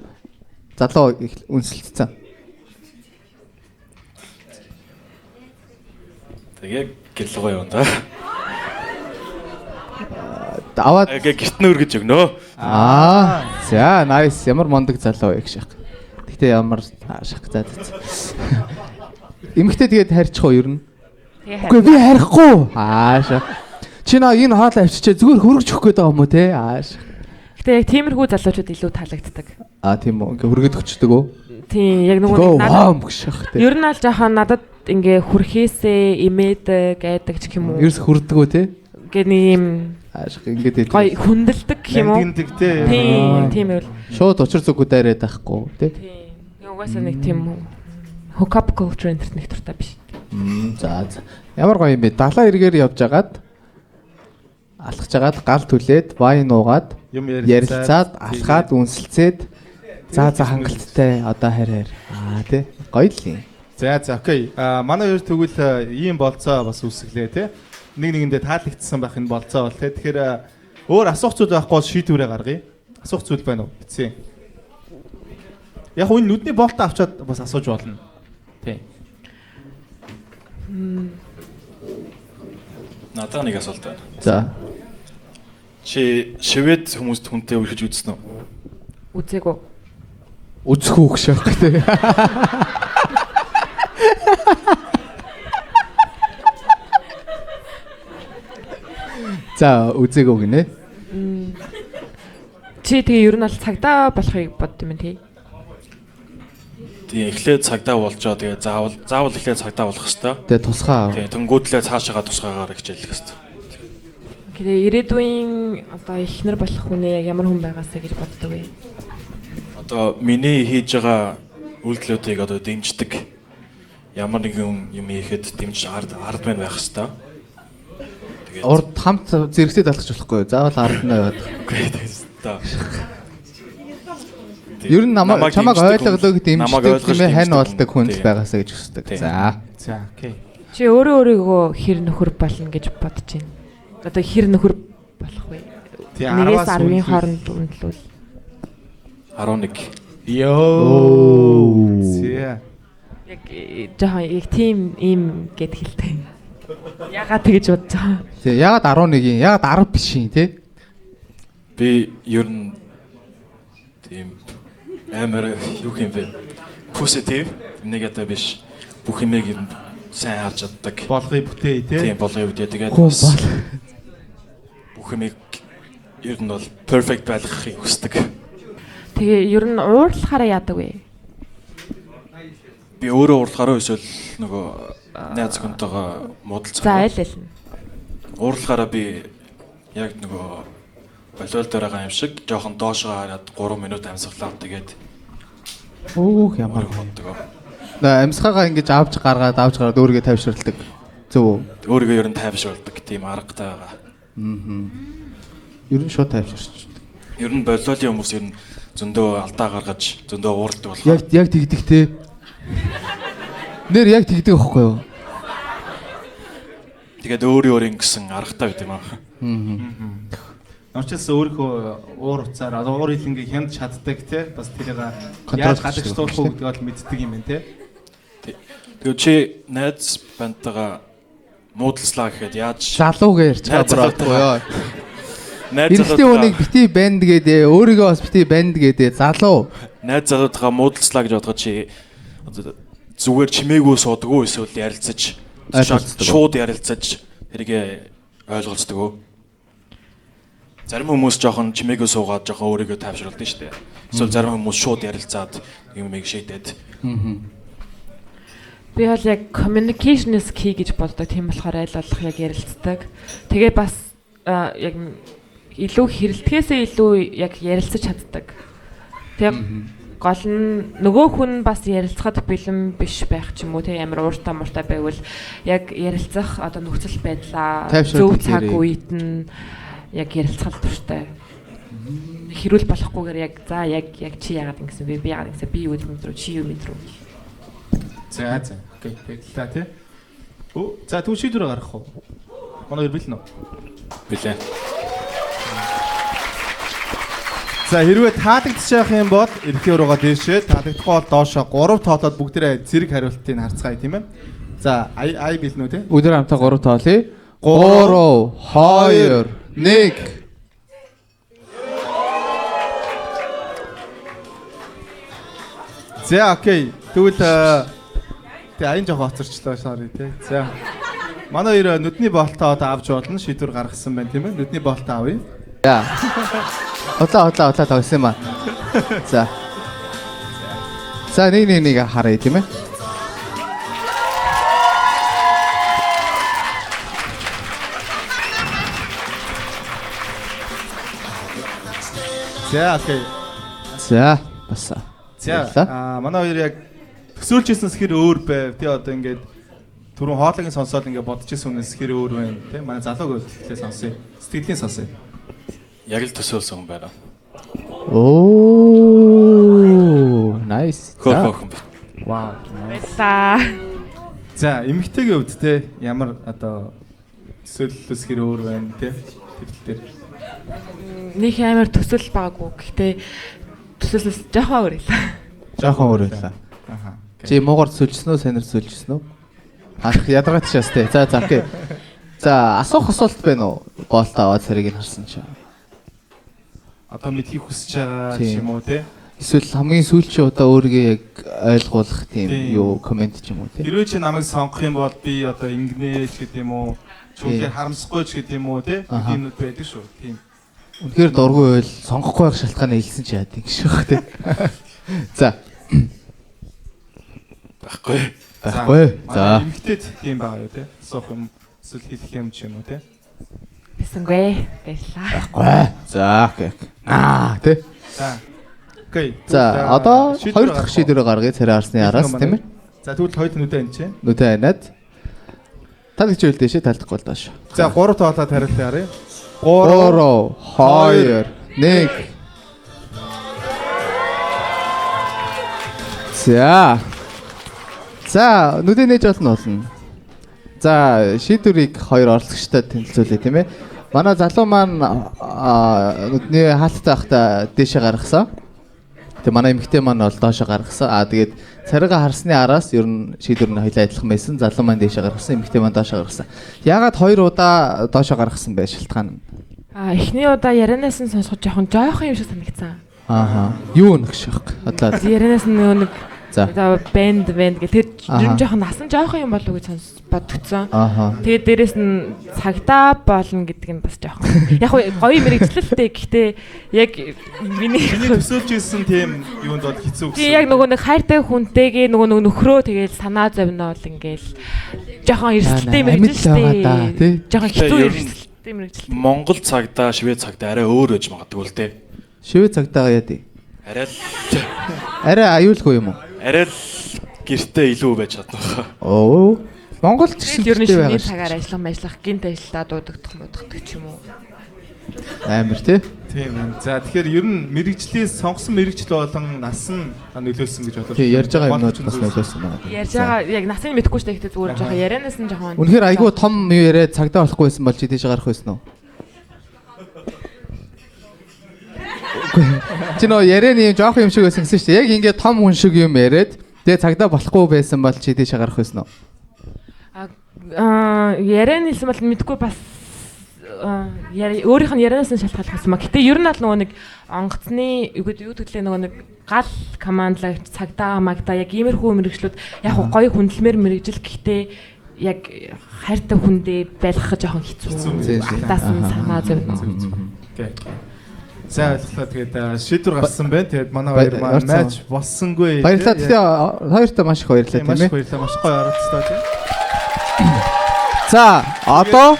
Залуу үнсэлцсэн. Тэгээ гэлгоо юм да. Аваад гэрт нөр гэж өгнөө. За nice. Ямар мондөг залуу вэ гэх шах. Гэтэ ямар шах заа. Эмэгтэй тэгээд харьчих уу ер нь? Үгүй би харихгүй. Шах. Чи энэ хоол авчичээ зүгээр хөргөж өгөх гээд байгаа юм уу те? Гэтэ яг тиймэрхүү залуучууд илүү таалагддаг. Тийм үү. Ингээ хөргөд өгчдөг үү? Тийм яг нөгөө надад гшах те. Ер нь аль жаахан надад ингээ хүрхээсээ имээд гэдэг ч юм уу. Ерөөс хүрдэг үү те? Ингээ нэг юм ингээд гой хүндэлдэг юм уу? Нэмдэгдэг те. Тийм ээ. Шууд учир зүгүүд яриад байхгүй те. Тийм. Угаасаа нэг тийм hook up culture энэ нэг туртаа биш. За. Ямар гоё юм бэ? Далаа эргээр явж агаад алхаж агаад гал түлээд вайн уугаад ярилцаад алхаад үнсэлцээд за хангалттай одоо хараар тий гоё л юм. За окей. Манай хоёр тэгвэл ийм болцоо бас үсгэлээ тий. Нэг нэгэндээ таалагдсан байх энэ болцоо бол тий. Тэгэхээр өөр асуух зүйл байхгүй бол шийдвэрээ гаргая. Асуух зүйл байна уу? Битсэн. Яг энэ нүдний болтоо авчаад бас асууж болно. Тий. Надаа нэг асуулт байна. За. Чи швед хүмүүст хүнтэй үргэлж үзсэн үү? Үзээгүй. Үзэх үг шах гэдэг. За үзээгүй гинэ. Чи тэгээ ер нь аль цагдаа болохыг бодд юм тий? Тийм эхлээд цагдаа болжоо тэгээ заавал эхлээд цагдаа болох хэвээр. Тэгээ тусгаа. Тийм тэнгүүдлээ цаашаага тусгаагаар хичээлэх хэвээр. Тэгээ ирээдүйн одоо эхнэр болох хүнээ яг ямар хүн байгаасаа гэж боддог вэ? Одоо миний хийж байгаа үйлдэлүүдийг одоо дэмждэг ямар нэгэн юм хийхэд дэмж ард мэн байх хэвээр. Тэгээд урд хамт зэрэгтэй талхаж болохгүй. Заавал ард нь яваад. үгүй дээ. Ер нь чамайг ойлгодог дэмждэг юм хань болдог хүн л байгаасаа гэж хүсдэг. За окей. Чи өөрийгөө хэр нөхөр болно гэж бодож байна? Одоо хэр нөхөр болох вэ? 10-10-ийн хооронд үнэлвэл 11. Йоо. Зэ. Яг тийм ийм гэд хэлтэй. Ягаад тэгэж бодож байгаа? Тэг ягаад 11-ийн ягаад 10 биш юм те? Би ер нь тийм амар юу юм бэ? Positive нэг одоо биш. Бүх юмыг сайн харж чаддаг. Болгоё бүтээе те. Тийм болгоё бүтээ. Тэгээд бүх юмыг ер нь бол perfect байлгахыг хүсдэг. Тэгээ ер нь уурлахаараа яадаг вэ? Би өөрөө уурлахаараа эсвэл нөгөө найз хүнтэйгээ муудалцах. За аль аль нь. Уурлахаараа би яг нөгөө болиол дээр байгаа юм шиг жоохон доошоо хараад 3 минут амьсгалаа тэгээд ямар боддог. Амьсгаагаа ингэж авч гаргаад өөрийгөө тайвширладаг. Зөв. Өөрийгөө ер нь тайвшруулдаг тийм аргатай байгаа. Ер нь шууд тайвширч. Ер нь болиолын хүмүүс ер нь зөндөө алдаа гаргаж зөндөө уурладаг болохоор. Яг тэгдэг те. Нэр яг тэгдэг байхгүй юу? Тэгээд өөрийн гэсэн аргатай байт юм аа. Намчаас өөрийнхөө уур уцаар уур хилэнгийг хянд чаддаг те. Бас тэрийг яаж гадагшлуулах уу гэдгийг бол мэддэг юм байна те. Тэгээд чи найз бантайгаа муудалцлаа гэхэд яаж залуугаар ярьж байгаа байхгүй юу? найз залуутай хүнийг бити банд гэдэг өөрийгөө бас бити банд гэдэг залуу. Найз залуутайгаа муудалцлаа гэж бодоход чи зүгээр чимээгүй суудаггүй эсвэл ярилцаж шууд ярилцаж тэрийг ойлголцдог уу? Зарим хүмүүс жоохон чимээгүй суугаад жоохон өөрийгөө тайвшруулдаг шүү дээ. Эсвэл зарим хүмүүс шууд ярилцаад юмыг шийдээд. Би бол яг communication is key гэж боддог. Тийм болохоор айл болох яг ярилцдаг. Тэгээ бас яг илүү хэрэлдэхээсээ илүү яг ярилцаж чаддаг. Тэгээ гол нь нөгөө хүн бас ярилцахад бэлэн биш байх ч юм уу те амар ууртаа муртаа байвал яг ярилцах одоо нөхцөл байдлаа зөв цаг үед нь яг ярилцахад дуртай. хэрүүл болохгүйгээр яг за яг чи яагаад ингэсэн бэ? Би яагаад ингэсэн? Би юу гэдэг мэдрүү, чи юу мэдрүү. За. Окей. Тэглээ тий. За түр шийдвэр гаргах уу? Манай бэлэн үү? Билээ. За хэрвээ таалагдчих яах юм бол эрхээ руугаа дээшээ таалагдахгүй бол доошоо 3 тоолоод бүгдээрээ зэрэг хариултыг харцгаая тийм ээ. За ай бэлэн үү те? Өдөр хамтаа 3 тоолъё. 3 2 1. За окей. Тэгвэл тэг аян жоох хоцорчлоо sorry те. За. Манай хоёр нүдний болтоо одоо авч болно шийдвэр гаргасан байна тийм ээ. Нүдний болтоо авъя. За. Одлоо тавьсан юм аа. За. За нэг харъя тийм ээ. За окей. За басаа. За манай хоёр яг төсөөлжсэн хэр өөр байв. Тэ одоо ингээд түрүүн хоолойг сонсоод ингээд бодож ирсэн хүнээс хэр өөр байна. Тэ манай залууг хэлээ сонсъё. Сэтгэлийн сонсъё. Яг л төсөөлсөн хүн байна. Оо, nice. Хөөхөн. Вау. Баярлаа. За эмэгтэйгийн хувьд те ямар одоо төсөөллөөс хэр өөр байна те тэр дээр. Нэг амар төсөөл байгаагүй. Гэхдээ төсөөлөөс жоохон өөр байлаа. Жоохон өөр байлаа. Аха. Чи муугар төсөөлжсөн үү, санаар төсөөлжсэн үү? Харах ядаргаач шээс те. За окей. За асуух асуулт байна уу? Гоолт аваад царийг нь харсан чи. Одоо мэдхийг хүсэж байгаа юм уу те? Эсвэл хамгийн сүүлчийн удаа өөрийгөө яг ойлгуулах тийм юу комент ч юм уу те. Хэрвээ чи намайг сонгох юм бол би одоо ингэнэ ч гэдэг юм уу? Чүгээр харамсахгүй ч гэдэг юм уу те? Ийм нүд байдаг шүү. Тийм. Үнэхээр дургүй байл сонгохгүй байх шалтгааныг хэлсэн чи яа тийм шүү те. За. Баггүй. За. Эмэгтэйд тийм байгаа юу те? Асуух юм эсвэл хэлэх юм ч юм уу те? Тэсэнгүй. Баярлаа. Баггүй. За окей. Тэ. За. Окей. За одоо хоёр дахь шийдвэрээ гаргая царай харсны араас тийм ээ. За тэгвэл хоёул нүдэ энэ чинь. Нүдэ анаад. Талагч үйл дэшээ талдахгүй л доош. За 3 тоолоод хариулт ярив. 3 2 1. За нүдэ нээж болно. За шийдвэрийг хоёр оролцогчтой танилцуулъя тийм ээ. Манай залуу маань нүдний хаалттай байхдаа дээшээ гаргасан. Тэгээ манай эмэгтэй маань бол доошоо гаргасан. Тэгээд царайгаа харсны араас ер нь шийдвэр нь хоёлаа адилхан байсан. Залуу маань дээшээ гаргасан, эмэгтэй маань доошоо гаргасан. Яагаад 2 удаа доошоо гаргасан бэ шалтгаан нь? Эхний удаа ярианаас нь сонсоход жоохон юм шиг санагдсан. Ааха. Юу нэгш вэ? Одоо Ярианаас нь нэг за. Одоо бэнд гэдэг тэр жоохон насан жоохон юм болов уу гэж бодогдсон. Тэгээд дээрэс нь цагтаа болно гэдэг нь бас жоохон. Яг гоё мэрэгчлэлтэй гэхдээ яг миний төсөөлж ирсэн тийм юунд бол хэцүү гэсэн. Тийм яг нөгөө нэг хайртай хүнтэйгээ нөгөө нөхрөө тэгээд санаа зовно бол ингээл жоохон эрсдэлтэй мэрэгчлэлтэй. Жоохон хэцүү эрсдэлтэй мэрэгчлэлтэй. Монгол цагдаа, Швед цагдаа арай өөр байж магадгүй л дээ. Швед цагдаа яа дээ? Арай аюулгүй юм уу? Арай л гэртээ илүү байж чадна. Оо. Монголд ч ер нь шинэ цагаар ажиллах, гинт ажиллаа дуудагдах ч юм уу. Амар тий. Тийм ээ. За тэгэхээр ер нь мэрэгчлээс сонгосон мэрэгчл болон нас нь нөлөөлсөн гэж бодлоо. Тий, ярьж байгаа юмнууд бас нөлөөлсөн байна. Ярьж байгаа яг насыг мэдэхгүй ч гэхдээ зүгээр жоохон ярианаас нь жоохон. Үнэхээр айгүй том юу яриад цагдаа болохгүй байсан бол чи тийш гарах байсан уу? Чи нөө ярианы юм жоох юм шиг байсан гэсэн шүү дээ. Яг ингээд том хүн шиг юм яриад тэгээ цагдаа болохгүй байсан бол чи тийш гарах байсан уу? Ярианы хэлсэн бол мэдгүй бас өөрийнх нь ярианаас нь шалтгаалж байсан маа. Гэтэ ер нь бол нөгөө нэг онгоцны юу гэвэл нөгөө нэг гал командлагч цагдаа магдаа яг иймэрхүү мэрэгчлүүд яг гоё хүндлэмээр мэрэгжил гэхдээ яг хайртай хүндээ байлгах жоохон хэцүү. Багтаас нь санаа зовно. За ойлголоо тэгээд шийдвэр гарсан байна. Тэгээд манай хоёр матч болсонгүй. Баярлалаа. Тэгээ хоёртаа маш их баярлалаа тийм ээ. Маш баярлалаа. Маш гоё оролцлоо тийм. За одоо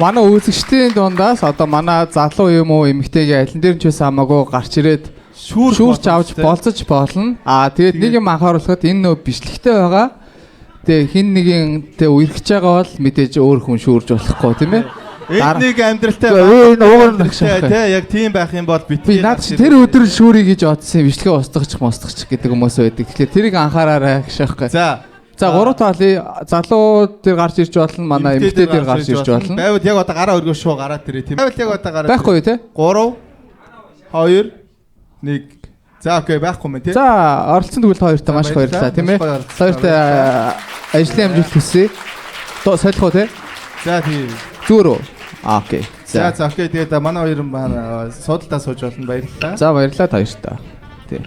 манай үзэгчдийн дундаас одоо манай залуу юм уу эмэгтэйгээ алин дээр ч байсан хамаагүй гарч ирээд шүүрч авч болцож болно. Тэгээд нэг юм анхааруулхад энэ нөө бичлэгтэй байгаа. Тэгээ хин нэгэн үерхэж байгаа бол мэдээж өөр хүн шүүрж болохгүй тийм ээ. Эднийг амьдралтай энэ уугар нь агшаа. тий яг тийм байх юм бол Би битгий. наад чи тэр өдөр шүүрий гэж бодсон юм бичлэгээ устгах мостгах гэдэг хүмүүс байдаг. Тэгэхээр тэрийг анхаараарай гэх шахах. За Гурав талын залуу дээр гарч ирж болно, манай эмэгтэй дээр гарч ирж болно. Байвал яг одоо гараа өргөө шуу гараад ирээ тийм. Байвал яг одоо гараад. Байхгүй тий? 3 2 1. За окей байхгүй мэн тий. За оролцсон тэгвэл хоёртаа маш их баярлалаа тийм ээ. Хоёртаа ажлын амжилт хүсье. Солих уу тий? За тийм. Зүрөө. Окей. За окей тэгээд манай хоёр маань судалдаа сууж болно баярлалаа. За баярлалаа хоёртаа. Тий.